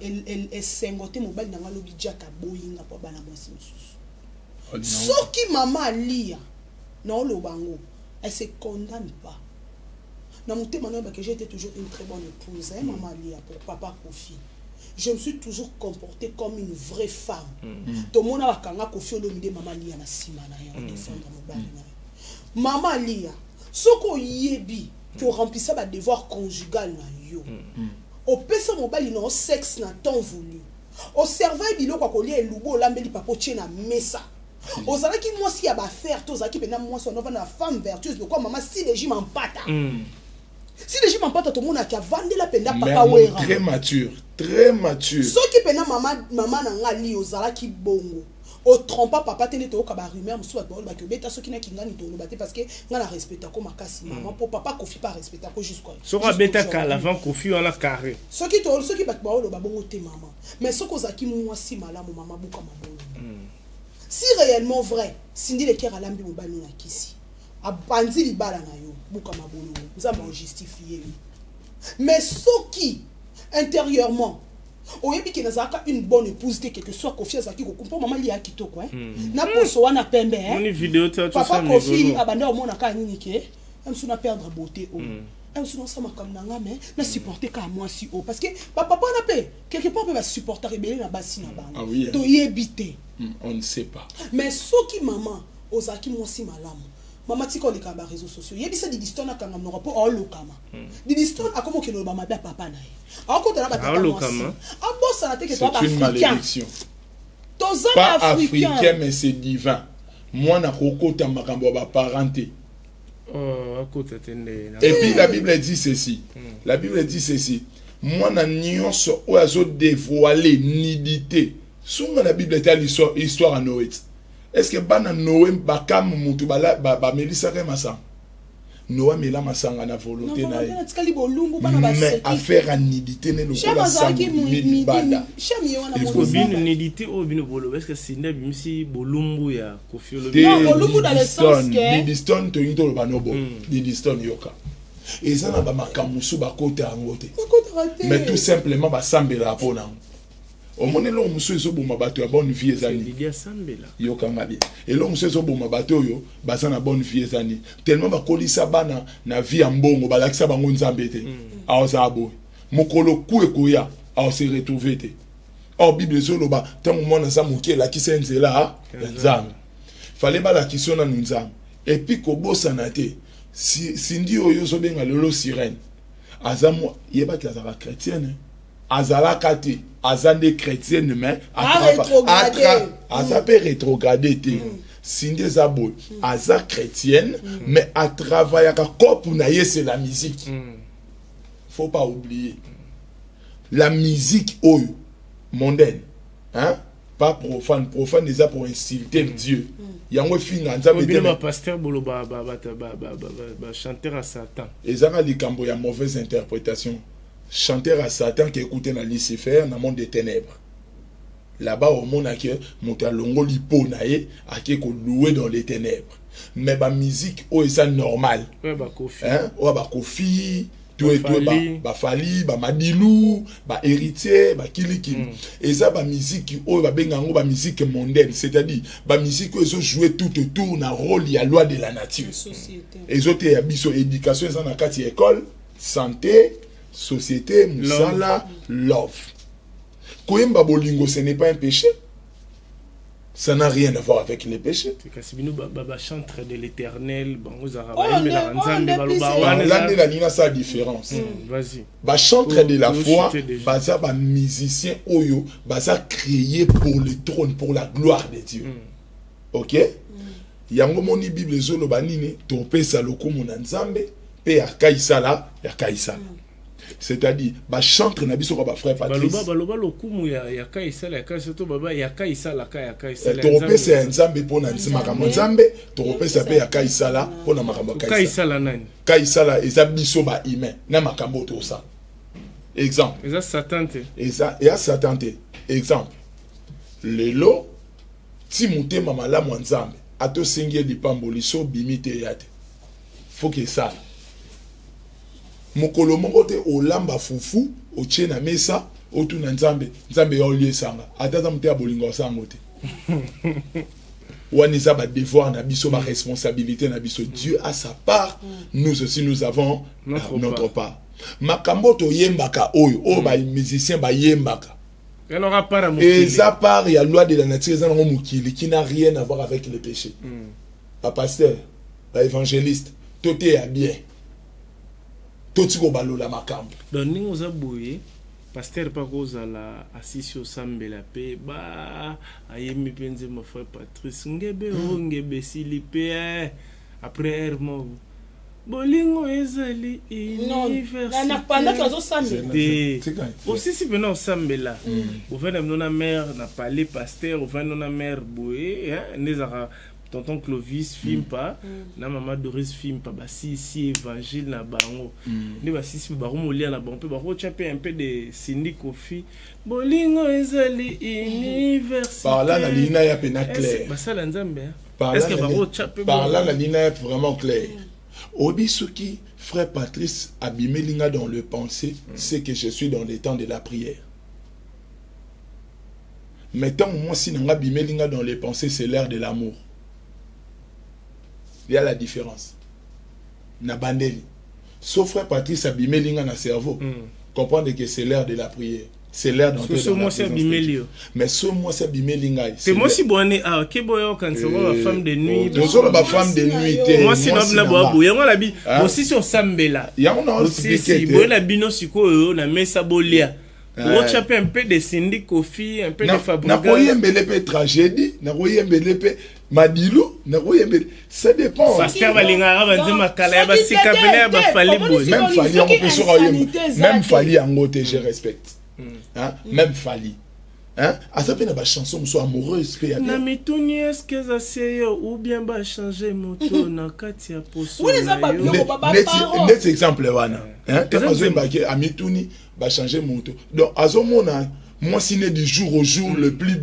S1: esengo te mobali na nga lobi diaka boyinga po bana mwasi mosusu soki mama alia na oloba ngo elle se condamne pas na motema na yebake j'ai été toujours une très bonne épouse maman alia pour papa Kofi je me suis toujours comportée comme une vraie femme tomona bakanga Kofi olomide mama alia na nsima na ye défendre mobali na ye mama alia soki oyebi to remplissa ba devoir conjugal na yo opesa mobali na sexe na temps voulu au cerveau biloko kolia elubo olambeli papa tie na mesa ozalaki mwasi ya bafaire tozalaki pena mwasi onova na femme vertueuse de quoi maman si régime en pata si régime en pata tomonaki avandela penda papa wera
S2: très mature
S1: soki pena mama na nga li ozalaki bongo o trompa papa tene to ka ba rumeur musu ba ba ke beta soki na kingani to lobate parce que nga na respecta ko makasi maman pour papa Kofi pas respecta ko jusqu'à
S3: Sora beta ka l'avant Kofi on a carré.
S1: Soki ba ba lo ba bongo te maman mais soko zaki mwasi malamu maman buka mabolo si réellement vrai Cindy le kera lambi mobali na kisi abandi libala na yo buka mabolo nzamba on justifier mais soki intérieurement oyebi ke nazaka une bonne épouse te quelque soit confiance aki ko kumpo mama lia kitoko na poso wana pembe
S3: Une vidéo tu
S1: papa Kofi abanda omona ka nini ke amsuna perdre beauté amsuna sama comme nanga mais na supporter ka moi si parce que papa na pe quelque part peut supporter rebelle na basi na bango to yebite
S2: on ne sait pas
S1: mais soki maman ozaki moi si malamu mama tiko le kamba réseaux sociaux yebisa di diston na kanga nora po olokama di diston akomo ke no mama ba papa na ye akota na ba tata moi abosa na te ke to ba africain
S2: pas africain mais c'est divin moi na kokota makambo ba parenté et puis la Bible dit ceci la Bible dit ceci moi na nyonso o azo dévoiler nidité sunga la Bible est l'histoire à Noé. Est-ce que bana Noé bakam mutu bala ba melisa remasa Noé mela masanga na volonté na ye mais affaire à nidité ne lokola sangi mili bada
S3: est-ce que bien nidité ou bien bolo est-ce que c'est ne bimsi bolumbu ya Kofi
S1: non bolumbu dans le sens que
S2: Didiston to yito lo banobo Didiston yoka et ça na ba makamusu ba kota ngote mais tout simplement ba sambela pona au monde là monsieur zo boma bato ya bonne vie ezani yo kanga bien et là monsieur zo boma bato yo baza na bonne vie ezani tellement ba kolisa bana na vie mbongo balakisa bango nzambe te aoza abo mokolo ku ekoya ao se retrouver te or bible zo loba tango mona za mokie la kisenzela nzambe fallait bala kisona nzambe et puis ko bossa na te Cindy oyo zo benga lolo sirène azamo yeba ki azala chrétienne azala kati azande chrétienne mais aza pe rétrogradé te Cindy zabo aza chrétienne mais à travailler ka corps na ye c'est la musique faut pas oublier la musique oyo mondaine hein pas profane déjà pour insulter Dieu yango finga nzambe te
S3: ba pasteur bolo ba chanteur à Satan
S2: ezaka likambo ya mauvaise interprétation chanteur à Satan qui écoutait dans Lucifer dans le monde des ténèbres. Là-bas, au monde, monte à longo lipo nae, a qui loué dans les ténèbres. Mais la musique, oh, c'est normal.
S3: Ouais, bah Kofi.
S2: Hein? Oh, bah Kofi, tout et tout, bah Fali, bah Madilou, bah Héritier, bah Kilikili. Et ça, bah musique, oh, bah Bengango, bah musique mondaine. C'est-à-dire, bah musique, ils ont joué tout autour, dans le rôle, il y a loi de la nature. Et ils ont été habillés éducation, ils ont une école, santé, société, musala, love. Koyemba bolingo, ce n'est pas un péché. Ça n'a rien à voir avec les péchés.
S3: Chantre de l'éternel,
S2: sa différence.
S3: Vas-y.
S2: Chantre de la foi, baza ba musicien oyo, baza créé pour le trône, pour la gloire de Dieu. Ok? Yango moni Bible zolo banini, tope sa lokumu na nzambe, pe ya kaisala, ya kaisala. C'est-à-dire ba chantre na biso ko ba frère Patrice
S3: baloba lokumu ya kaisala ya kaisala baba ya kaisala ya kaisala
S2: tope sa nzambe pona nzima ka nzambe tope sa pe ya kaisala pona makambo
S3: kaisala nani
S2: kaisala eza biso ba humain na makambo to ça exemple
S3: eza Satan te
S2: eza Satan te exemple lelo ti mutema malamu nzambe ato sengi lipambo liso bimite yate faut que ça mokolo moko te olamba fufu otie na mesa otuna nzambe ya olie sanga ata za mutu ya bolingo osango te wana eza badevoir na biso responsabilité na biso. Dieu a sa part, nous aussi nous avons notre part. Makambo toyembaka oyo ba musicien bayembaka et ça part il y a loi de la nature ça qui n'a rien à voir avec le péché. Ba pasteur, ba évangéliste, tout est bien. Tout ce qu'on balola makambo.
S3: Donc nous avons pasteur pas cause la assise au sambela pe ba ayemi penze mon frère Patrice ngebe silipe après hermo bolingo ezali université
S1: non pendant que zo sambela
S3: aussi si venons sambela au venez na mère na parler pasteur au venez na mère boué nezara tonton Clovis film pas na maman Doris film pas ba si évangile na bango ne ba si ba romolia na bon pe ba rechaper un peu de Cindy Kofi bolingo ezali université
S2: par là la ligne ya pena clair
S3: ba ça la nzambe
S2: est-ce que ba rechaper par là la ligne est vraiment claire. Obisoki frère Patrice abimelinga dans le pensée c'est que je suis dans les temps de la prière. Maintenant moi si nanga bimelinga dans les pensées c'est l'ère de l'amour. Il y a la différence. Na bandeli. Sauf frère Patrice abimelinga na cerveau. Comprendre que c'est l'heure de la prière. C'est l'heure d'entrer dans la présence de Dieu. Mais ce mois c'est abimelinga.
S3: C'est moi si bonne que boyo quand c'est la femme de nuit.
S2: Nous la femme de nuit.
S3: Moi si non la bobo. Yango la bi. Aussi sur sambela.
S2: Yango na
S3: aussi si boyo la bino siko na mesa bolia. On chape un peu de Cindy Kofi, un peu de Fabrica.
S2: Na koyembele pe tragédie, na koyembele pe Madilou, na koyembele. Ça dépend.
S3: Pasteur Balinga va dire makala ba sikabele ba fali boy.
S2: Même fali on peut se royaume. Même fali en ngote je respecte. Hein? Même fali. Hein? À ça peine ba chanson soit amoureuse pe.
S3: Na mituni est-ce que ça c'est ou bien ba changer moto na kati ya poso.
S1: Oui, ça ba bio ba ba.
S2: Net exemple wana. Hein? Te mazo mbaki a mituni ba changer moto. Donc azomona moi signé du jour au jour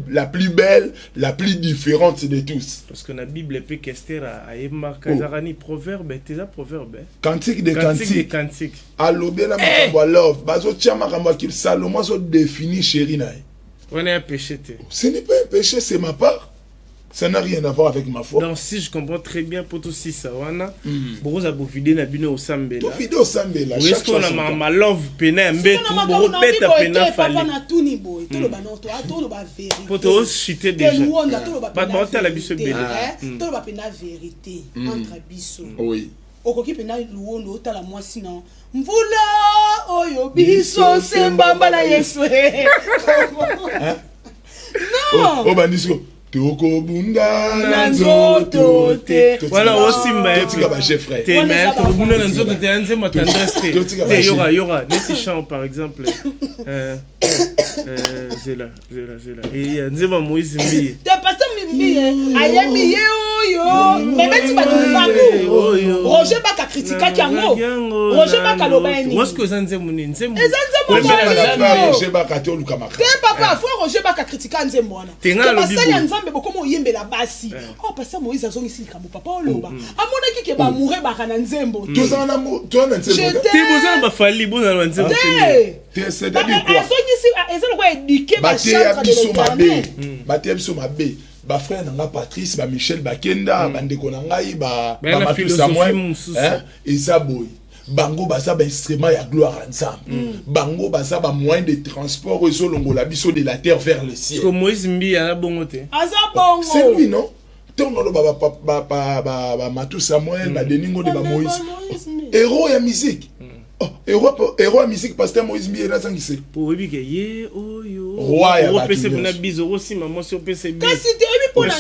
S2: la plus belle, la plus différente de tous.
S3: Parce que la Bible peut qu'ester à Emma Kazarani proverbe, t'es un proverbe.
S2: Cantique de cantique.
S3: Cantique.
S2: Alobé la makambo love, bazo tia makambo qu'il Salomon so défini chéri na.
S3: On est un péché.
S2: Ce n'est pas un péché, c'est ma part. Ça n'a rien à voir avec ma foi.
S3: Donc si je comprends très bien pour tout si ça wana, beaucoup za bofide na bino osambela.
S2: Bofide osambela.
S3: Est-ce qu'on a ma love pena mbetu beaucoup beta pena fali.
S1: Papa na tuni boy, tout le banon toi, tout le ba vérité.
S3: Pour toi chiter déjà.
S1: Pas
S3: de monter la biso belle.
S1: Tout le ba pena vérité entre biso.
S2: Oui.
S1: Okoki pena luondo tala mwasi na mvula oyo biso sembamba na Yesu. Non.
S2: Oh bandisco. Toko bunda
S1: na nzoto te.
S3: Voilà aussi mais
S2: tu vas chez frère.
S3: Te mais toko bunda na nzoto te anze matandresse te. Yora neti chant par exemple. Zela. Et nzema Moïse Mbiye.
S1: Te pasteur Mbiye ayemi ye oyo. Mais tu vas nous parler. Roger Baka critique yango. Roger Baka lobani.
S3: Moi ce que zanze muni nzemo.
S2: Roger Baka to luka maka.
S1: Te papa faut Roger Baka critique nzemo wana.
S3: Tenga lobi.
S1: Nzambe bokomo yembela basi. Oh pasteur Moïse azongisi likambo papa oloba. Amonaki ke ba mouré baka na nzembo.
S2: Tozana na nzembo.
S3: Te bozana ba fali bozana nzembo.
S2: Te c'est-à-dire quoi?
S1: Ezalo ko éduquer ba chambre de l'éternel.
S2: Bate biso mabe. Ba frère nanga Patrice, ba Michel Bakenda, ba ndeko na ngai ba Mathieu Samuel, hein? Isaboy. Bango baza ba instrument ya gloire ensemble. Bango baza ba moyen de transport au solongola biso de la terre vers le ciel.
S3: Comme Moïse Mbi a bongo te.
S1: Aza bongo.
S2: C'est lui non? Tourno lo ba Mathieu Samuel, ba Deningo de ba Moïse. Héros ya musique. Oh, héros à musique, pasteur Moïse Mbi là sangise.
S3: Pour oui que ye oyo.
S2: Roi ya
S3: PC na biso aussi maman si PC bi.
S1: Kasi te oui pour la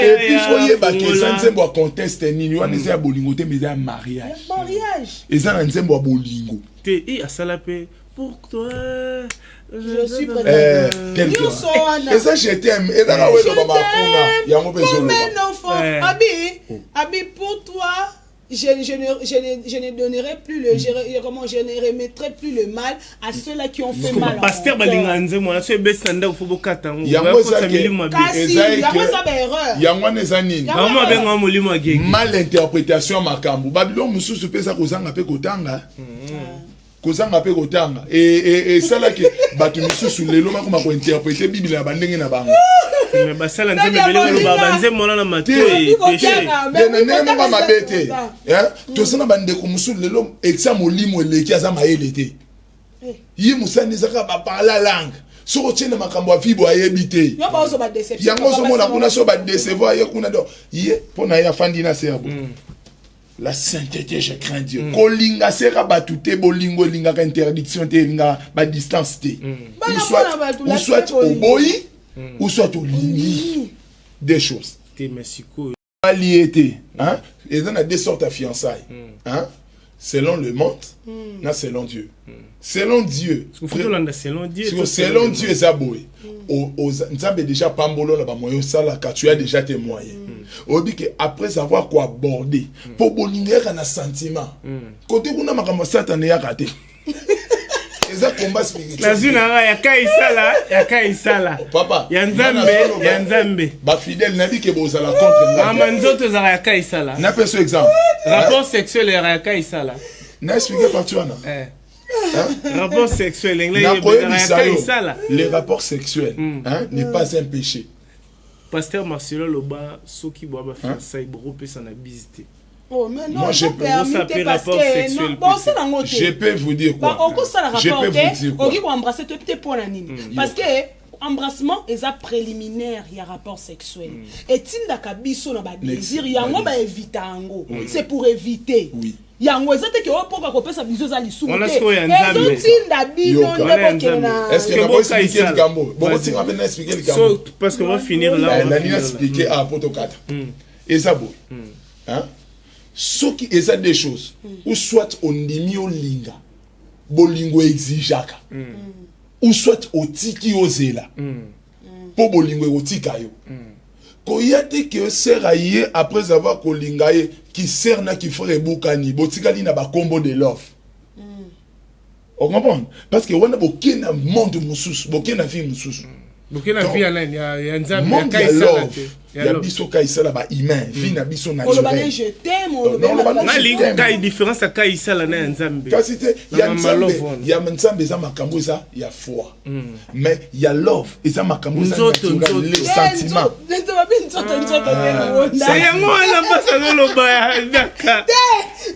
S2: et puis foyer ba que ça nzembo a conteste nini wana eza bolingo te mais un mariage.
S1: Mariage.
S2: Eza na nzembo bolingo.
S3: Te et à salape pour toi.
S1: Je suis prêt.
S2: Et ça je t'aime. Et là ouais baba kuna. Ya mo besoin.
S1: Comme un enfant. Abi pour toi. je ne donnerai plus le je ne remettrai plus le mal à ceux-là qui ont fait mal.
S3: Pasteur balinganze moi c'est besanda faut bokata ngo.
S2: Yango ça mal interprétation makambo. Babylon mususu pesa kozanga pe kotanga. Kozanga pe kotanga. Et ça là que batu mususu lelo makoma ko interpréter Bible na bandenge na bango.
S3: Mais basala nzembe belelo babanze mona na mato et péché.
S2: Nene mo mabete. Hein? To sana bande ko mususu lelo exam olimo eleki azama elete. Yi musani zaka ba parler langue. Soko tshena makambo a fibo ayebite. Yango so mona kuna so ba décevoir ye kuna do. Ye pona ya fandi na serbo. La sainteté, je crains Dieu. Kolinga sera batute bolingo linga ka interdiction te linga ba distance te. Ou soit au boyi ou soit au lingi. Des choses.
S3: Te mesiko.
S2: Aliété, hein? Et on a deux sortes de fiançailles. Hein? Selon le monde, na selon Dieu. Selon Dieu.
S3: Selon Dieu.
S2: Selon Dieu, ça boy. Nous avons déjà pambolo là-bas, moi, tu as déjà témoigné. On dit qu'après avoir quoi aborder, pour bolinguer un sentiment, côté où on a ma satan et raté. Et ça combat spirituel.
S3: La zone ya kaisala.
S2: Papa.
S3: Yanzambe.
S2: Ba fidèle n'a dit que vous allez contre.
S3: Amanzoto za ya kaisala.
S2: N'a pas ce exemple.
S3: Rapport sexuel ya kaisala.
S2: N'a expliqué par toi non.
S3: Rapport sexuel
S2: les rapports sexuels n'est pas un péché.
S3: Pasteur Marcelo Loba soki boba fiançailles bropé ça na visité.
S1: Oh mais non,
S2: moi je peux vous dire quoi. Je peux vous dire quoi.
S1: Parce que embrassement est un préliminaire, il y a rapport sexuel. Et tinda kabiso na ba désir, yango ba éviter ango. C'est pour éviter.
S2: Oui.
S1: Yango ezate ke opoka kopesa biso za lisumu
S3: te.
S2: Est-ce que vous expliquer le gambo? Bon, tu vas bien expliquer le gambo.
S3: Parce qu'on va finir là.
S2: On va expliquer à poto 4. Et ça beau. Hein? Ce qui est ça des choses. Ou soit on dimi au linga. Bolingo exijaka. Ou soit au tiki ozela. Po bolingo otika yo. Koyate que seraye après avoir kolingaye qui sert na qui ferait bokani botikali na ba combo de love. On comprend parce que on a beaucoup na monde mususu, beaucoup na vie mususu.
S3: Beaucoup na vie ya nzambe
S2: ya kaisala. Ya biso kaisala ba humain, vie na biso naturel.
S1: Olobane je t'aime,
S3: na linga kai différence à kaisala na nzambe.
S2: Kasi te ya nzambe za makambo za ya foi. Mais ya love eza makambo za naturel, les sentiments.
S3: C'est yango na pasa no loba ya daka.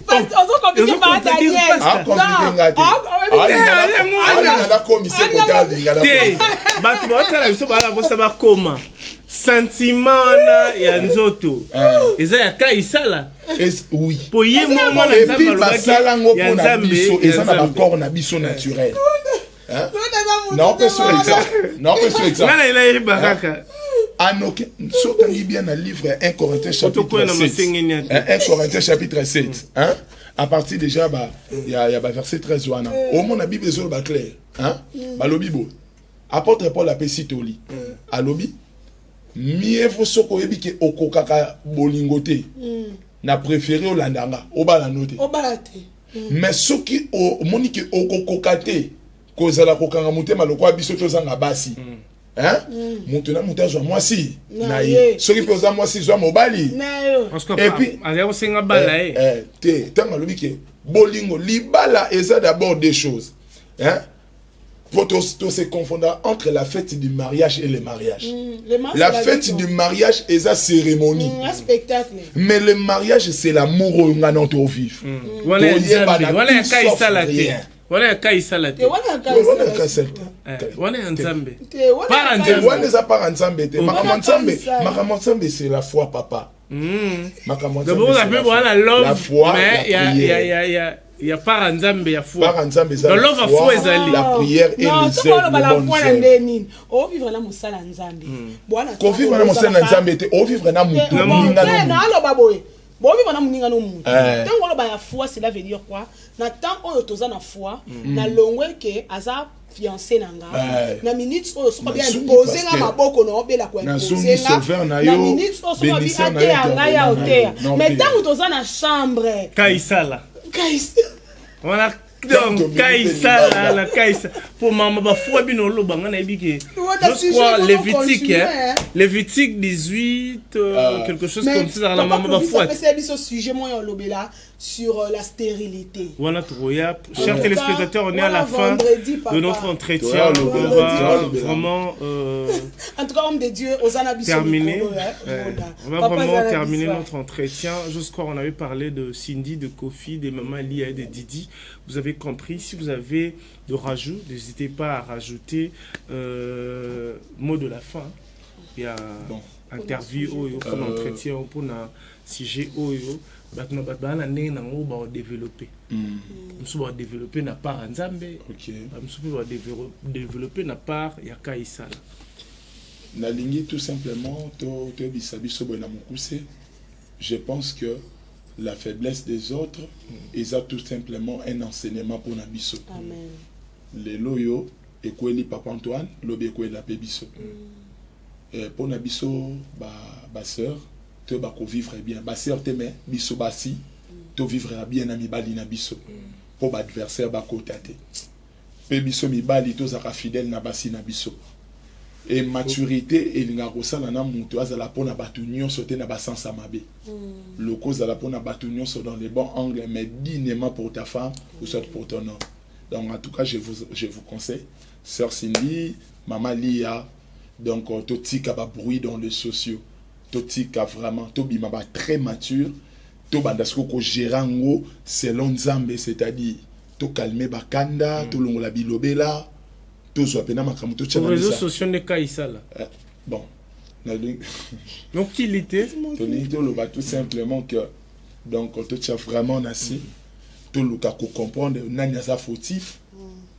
S1: Parce qu'on compliqué par Daniel.
S2: Ah, compliqué ngati. Ah, la commission totale ngala.
S3: Batu batala biso bala bosa ba koma. Sentiment na ya nzoto. Eza ya kaisala.
S2: Oui.
S3: Po ye mo na nzamba
S2: basala ngo pona biso eza na corps na biso naturel. Hein? Non, pas sur exemple. Non, pas sur exemple.
S3: Nana ila ye baraka.
S2: Anoke, sotangi bien dans le livre 1 Corinthiens chapitre 7. 1 Corinthiens chapitre 7. Hein? À partir déjà, il y a verset 13. Au moins, la Bible est claire. Hein? Balobibo. Apôtre Paul a pécé Toli. Alobi. Mieux vaut ce qu'on dit que Okokaka Bolingote. N'a préféré au Landanga. Au balanote. Mais ce qui au monique Okokokate. Kozala kokanga mutema lokwa biso tozanga basi. Hein? Maintenant mutazo moi si. Na ye. Ce qui pose moi si zo mobali.
S3: Et puis alors senga bala
S2: tant lobi ke bolingo libala eza d'abord des choses. Hein? Pour se confondre entre la fête du mariage et le mariage. La fête du mariage est sa cérémonie.
S1: Un spectacle.
S2: Mais le mariage c'est l'amour au nganoto vif.
S3: Voilà Wana kaisala te. Wana nzambe. Para nzambe.
S2: Wana za para nzambe te. Makambo nzambe c'est la foi papa. Makambo nzambe.
S3: La
S2: foi.
S3: Mais il y a para nzambe ya foi.
S2: Para nzambe za
S3: la foi ezali.
S2: La prière et les œuvres de bonne œuvre.
S1: O vivre na musala nzambe.
S2: Bwana. Ko vivre na musala nzambe te. O vivre na mutu.
S1: Na aloba boye. Bon vivre na muninga no mutu. Tant on ba ya foi cela veut dire quoi? Na tant on toza na foi, na longwe ke aza fiancé nanga na minute o so bien
S2: Nasuki
S1: poser nga
S2: pasteur.
S1: maboko na obela kwa
S2: Nasuki sauveur na yo,
S1: na minute o so ba bi
S2: bénisseur na
S1: ate
S2: yo,
S1: anga ya
S2: non,
S1: otea
S2: non,
S1: mais
S2: non,
S1: tant toza na chambre
S3: Kaisala. Voilà.
S2: Tant
S3: Donc,
S2: de
S3: Kaisala, la Kaisala. Pour maman, bah, faut bien le banga na ibiki. Je crois Lévitique 18, quelque chose comme ça. La maman bah faut.
S1: C'est ce sujet moi on lobela sur la stérilité.
S3: Voilà, chers téléspectateurs, on est à la fin de notre entretien.
S2: Voilà,
S3: On va vraiment
S1: en tout cas, homme de Dieu,
S3: terminer. On va vraiment terminer notre entretien. Je crois qu'on avait parlé de Cindy, de Kofi, des mamans Lia et de Didi. Vous avez compris. Si vous avez de rajouts, n'hésitez pas à rajouter mot de la fin. Il y a interview, pour l'entretien, pour un sujet. Maintenant, on va développer. On va développer na part Nzambe. On va développer na part Yakaïsala.
S2: Nalingi tout simplement, je pense que la faiblesse des autres est tout simplement un enseignement pour Nabiso.
S1: Amen.
S2: Les loyo, et quoi les papa Antoine, l'obé quoi la pébiso. Pour Nabiso, ba sœur, tu vas vivre bien. Ba sœur t'aime, biso basi, tu vivras bien na mi bali na biso. Pour l'adversaire ba kotate. Pébiso mi bali, tu seras fidèle na basi na biso. Et maturité et l'ingarosala na mutu azala pona batunion sauter na basansa mabe. Le cause ala pona batunion sont dans les bons angles mais dignement pour ta femme ou soit pour ton homme. Donc en tout cas je vous conseille sœur Cindy, maman Lia, donc totika ba bruit dans les sociaux. Totika vraiment tobima ba très mature, to bandasko ko gérango selon Nzambe, c'est-à-dire to calmer bakanda, to longola bilobela. Pour
S3: les réseaux sociaux de Kaisala.
S2: Bon.
S3: Donc, il était
S2: tout simplement que donc tu as vraiment nassi tout le cas qu'on comprendre nanya sa fautif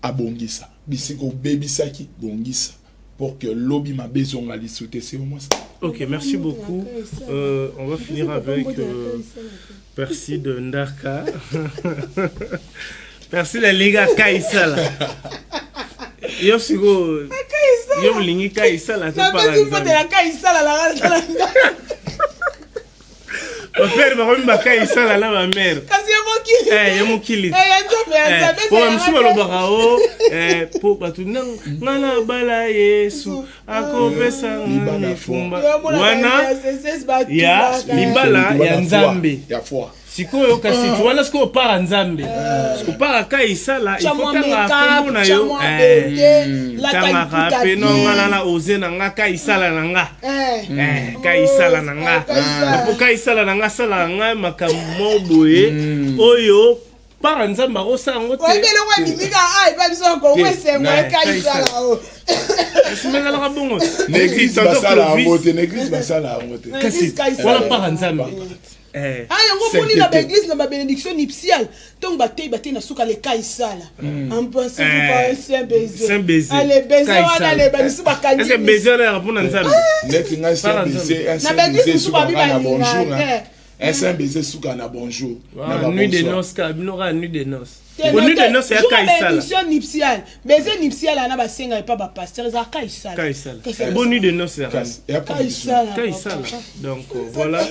S2: à bongisa bisiko baby saki bongisa pour que lobby ma besoin à l'issouter c'est au moins ça.
S3: Ok, merci beaucoup. On va finir avec Percy de Ndarka. Merci la Liga Kaisala. Yo sigo yo lingi Kaisala
S1: ça pas de la Kaisala la
S3: ma père m'a remis ma Kaisala là ma mère
S1: kasi
S3: ya mokili
S1: pour
S3: msuba lo barao pour batu ngana bala Yesu akopesa ngani fumba wana ya libala ya Nzambe
S2: ya foi.
S3: Sikoyo kasi tuwana siko para Nzambe siko para Kaisala il faut tanga kombo na yo tanga kape no ngana na oze na nga Kaisala na nga Kaisala na nga po Kaisala na nga sala nga makambo boye oyo para Nzambe osa ngo te
S1: webele kwa bimika ai pa biso ko wese ngwa Kaisala o
S3: simela la bongo
S2: L'église basala ngote l'église basala ngote
S3: kasi wala para Nzambe
S1: yango moni na baeglise na babénédiction nuptiale ntongo batei na suka le Kaisala en pensant par saint baiser allez baiser wana le bamisu bakandi
S3: est-ce que baiser na rapona Nzambe
S2: net nga saint baiser un saint baiser suka na bonjour un saint baiser suka na bonjour
S3: na nuit de noces kabinora nuit de noces nuit de noces ya Kaisala
S1: bénédiction nuptiale baiser nuptiale ana basenga et pas ba pasteur za Kaisala
S3: bonne nuit de noces
S1: Kaisala
S3: donc voilà.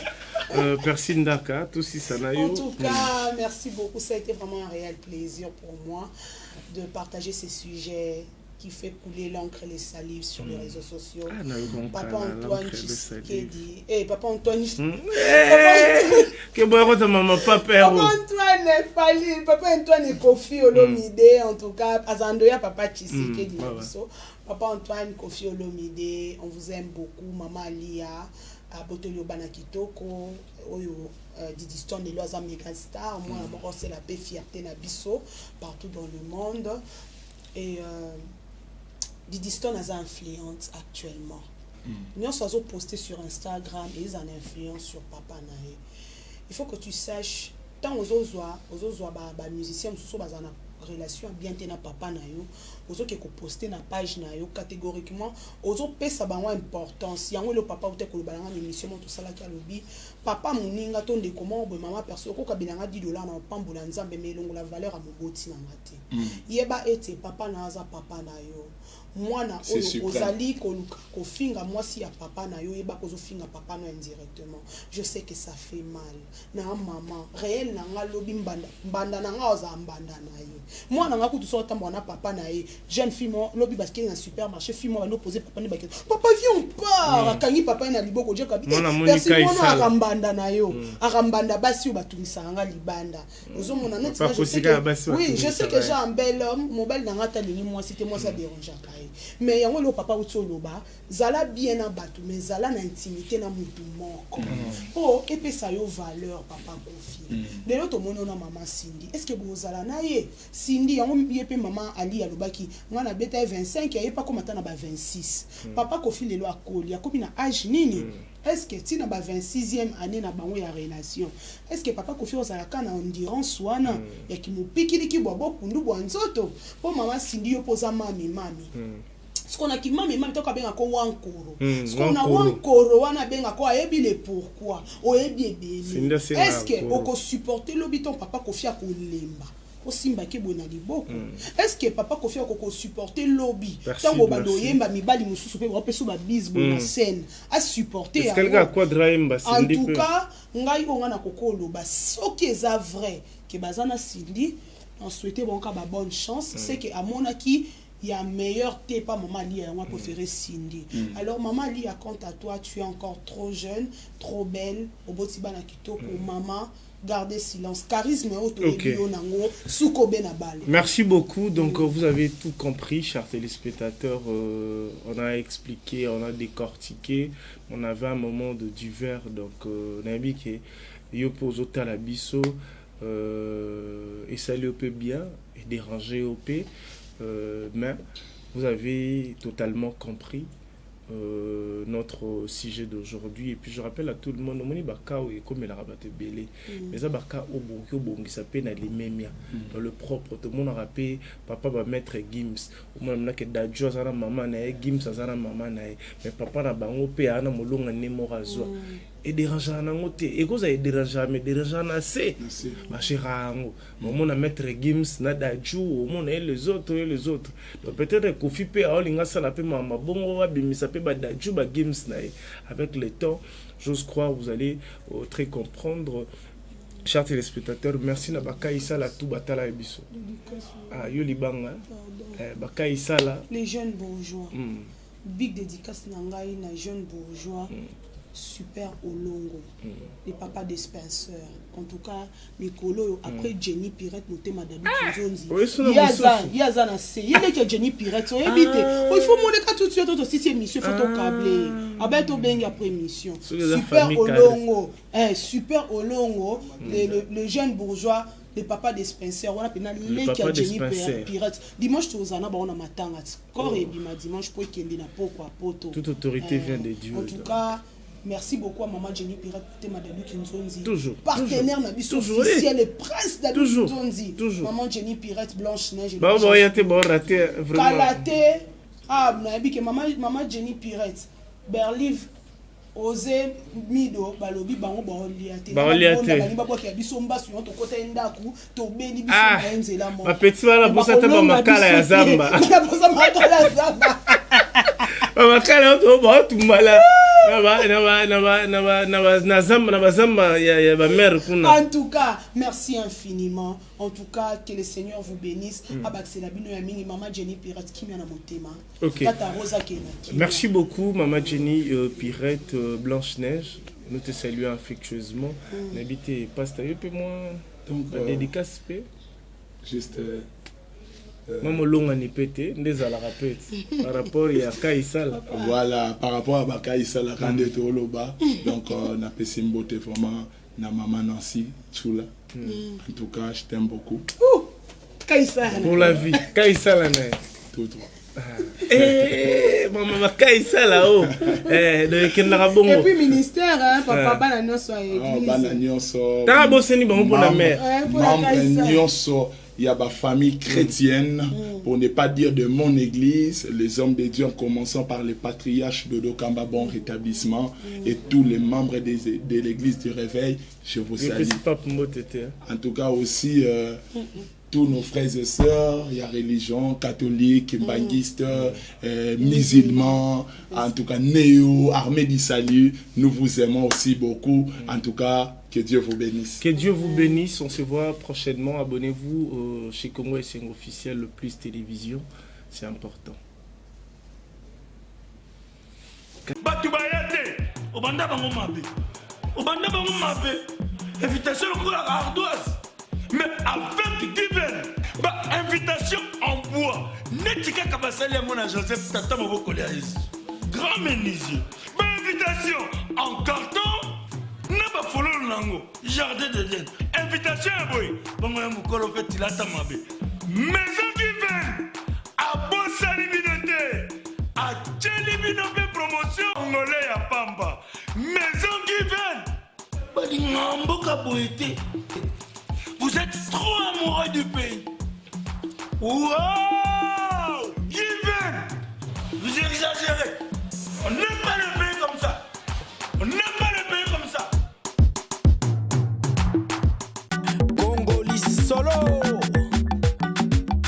S3: Merci Ndaka, tout si ça n'a eu.
S1: En tout cas, merci beaucoup. Ça a été vraiment un réel plaisir pour moi de partager ces sujets qui fait couler l'encre et les salives sur les réseaux sociaux. Papa Antoine Tshisekedi. Papa Antoine. Papa Antoine Fali, Papa Antoine Kofi Olomide, en tout cas, Azandoya Papa Tshisekedi. Papa Antoine Kofi Olomide, on vous aime beaucoup. Maman Lia. À Botolio Banakitoko, Oyo Didiston et Loisa Megastar, moi c'est la paix fierté na biso partout dans le monde et Didiston a influence actuellement. Nous sommes postés sur Instagram et ils ont influence sur Papa Nae. Il faut que tu saches tant aux autres musiciens sont relation bien te na papa na yo ozo ke ko poster na page na yo catégoriquement ozo pesa bango importance yango le papa uté ko balanga émission mo to sala ki alobi papa moninga to ndeko mo bo mama perso ko kabelanga $10 na pambola nzambe melongo la valeur a moboti na ngate yeba ete papa na aza papa na yo mwana oyo ozali koluka kofinga mwasi ya papa na yo yeba kozo finga papa na indirectement je sais que ça fait mal na maman réel na nga lobi mbanda na nga oza mbanda na ye mwana nga kutu so tambo na papa na ye jeune fille mo lobi basket na supermarché fille mo va poser papa ne baket papa viens on part kangi papa na liboko je kabite merci mwana akambanda na yo akambanda basi yo batumisa nga libanda ozo mona neti je sais que oui je sais que j'ai un bel homme mobile na nga ta lingi moi c'était moi ça dérange pas mais yango le papa utoloba zala bien na batu mais zala na intimité na mutu moko po epesa yo valeur papa confié lelo to mono na mama Cindy est-ce que bozala na ye Cindy yango yepe mama Ali alobaki ngana beta 25 ya yepa komata na ba 26 papa kofi lelo akoli akomi na âge nini est-ce que tina ba 26e année na bango ya relation est-ce que papa kofi ozala kana endurance wana ya kimupikili ki bobo kundu bwanzoto po mama Cindy yo poza mami ce qu'on a qui mami to ka benga ko wankoro ce qu'on a wankoro wana benga ko ayebi le pourquoi oyebi ebele est-ce que oko supporter lobi ton papa kofi akolemba osimba ke bona liboko est-ce que papa kofi akoko supporter lobby tango bado yemba mibali mususu pe ba peso ba bise bona scène a supporter
S3: est-ce qu'elle a quoi draimba
S1: en tout cas ngai ko ngana kokolo ba soki eza vrai que bazana Cindy on souhaitait bon ka ba bonne chance c'est que amonaki il y a meilleur t'es pas maman Lia moi préféré Cindy alors maman Lia quant à toi tu es encore trop jeune trop belle au botiba na kitoko maman gardez silence charisme
S3: merci beaucoup donc vous avez tout compris chers téléspectateurs on a expliqué on a décortiqué on avait un moment de divers donc nabi ke yo pose au la biso et ça le peut bien et déranger au p mais vous avez totalement compris notre sujet d'aujourd'hui et puis je rappelle à tout le monde moni bakao et comme la rabatte belé mais ça baka au bongi ça peine les mêmes dans le propre tout le monde a rappelé papa va mettre Gims au moins na que dajo ça na maman na Gims ça na maman na mais papa na bango pe ana molonga ne morazo et dérangeant na ngote et cause a dérangeant mais dérangeant na c'est ma chère maman na mettre Gims na dajo au monde et les autres donc peut-être Kofi pe a olinga ça na pe mama bongo wa bimisa pe ba dajo ba Gims na avec le temps j'ose croire vous allez très comprendre. Chers téléspectateurs, merci na baka isala tout batala ebiso. Ah yo libanga. Baka isala
S1: les jeunes bourgeois. Big dédicace na ngai na jeunes bourgeois. Super Olongo, les papas des Spencer. En tout cas, Mikolo, après Jenny Pirette, motema Dadou Kinzonzi. Yaza na se. Il est que Jenny Pirette, on évite. Il faut monter tout de suite aussi ces missions, faut tout câbler. Abeto bengi après mission. Super Olongo, Super Olongo, le jeune bourgeois. Les papas des Spencer, on a pénal les qui a Jenny Pirate. Dimanche tu aux anna on a matanga. Corps et dimanche pour qu'il na pourquoi poto.
S3: Toute autorité vient de Dieu.
S1: En tout cas, merci beaucoup à maman Jenny Pirate pour Dadou Kinzonzi.
S3: Toujours.
S1: Partenaire na biso officiel et prince Dadou Kinzonzi. Maman Jenny Pirate Blanche Neige.
S3: Bah bon y a été bon raté vraiment.
S1: Kalaté. Ah, na bi que maman Jenny Pirate. Berlive Ose mido balobi bango baoliate bali babo ki biso mbasu to kota ndaku to beli biso na nzela mo
S3: ba petit wala bosa taba makala ya zamba
S1: na bosa makala ya zamba
S3: ba makala to ba tumala na zamba ya ba mère kuna.
S1: En tout cas merci infiniment en tout cas que le Seigneur vous bénisse abaksela bino ya mingi maman Jenny Pirate kimia na motema tata Rosa Kenaki.
S3: Merci beaucoup maman Jenny Pirate Blanche-Neige, nous te saluons affectueusement. N'habitez pas et moi donc dédicace
S2: juste
S3: maman longa ni pété ndeza la répète par rapport à Kaisala.
S2: Voilà, par rapport à Kaisala quand de Toloba donc on a passé une beauté vraiment na maman Nancy Chula. En tout cas, je t'aime beaucoup.
S1: Kaisala
S3: pour la vie, Kaisala
S2: tout.
S3: Maman Kaisala oh de Kendra Bongo.
S1: Et puis ministère papa bana nyonso église.
S2: Bana nyonso.
S3: Ta boseni bango pour la mère.
S2: Membre nyonso il y a ma famille chrétienne, pour ne pas dire de mon église, les hommes de Dieu, en commençant par les patriarches de Dokamba, bon rétablissement, et tous les membres de l'église du réveil, je vous salue. En tout cas aussi, tous nos frères et sœurs, il y a religion, catholique, banguiste, musulmans, en tout cas néo, armée du salut, nous vous aimons aussi beaucoup. En tout cas, que Dieu vous bénisse.
S3: Que Dieu vous bénisse. On se voit prochainement. Abonnez-vous chez Congo SM officiel, le plus télévision. C'est important.
S4: Invitation ardoise. Mais avec divers. Invitation en bois. Netika Kabasali à mon Joseph Tata Maboko grand menuisier. Invitation en carton. N'a pas follow lango. Jardin de Dieu. Invitation à boy. Bon, on m'a fait il a tamabé. Maison divine. À Bossa Libinoté. À Tchelibinoté promotion. Angolais à Pamba. Maison divine. Balingamboka boité. Vous êtes trop amoureux du pays. Wow!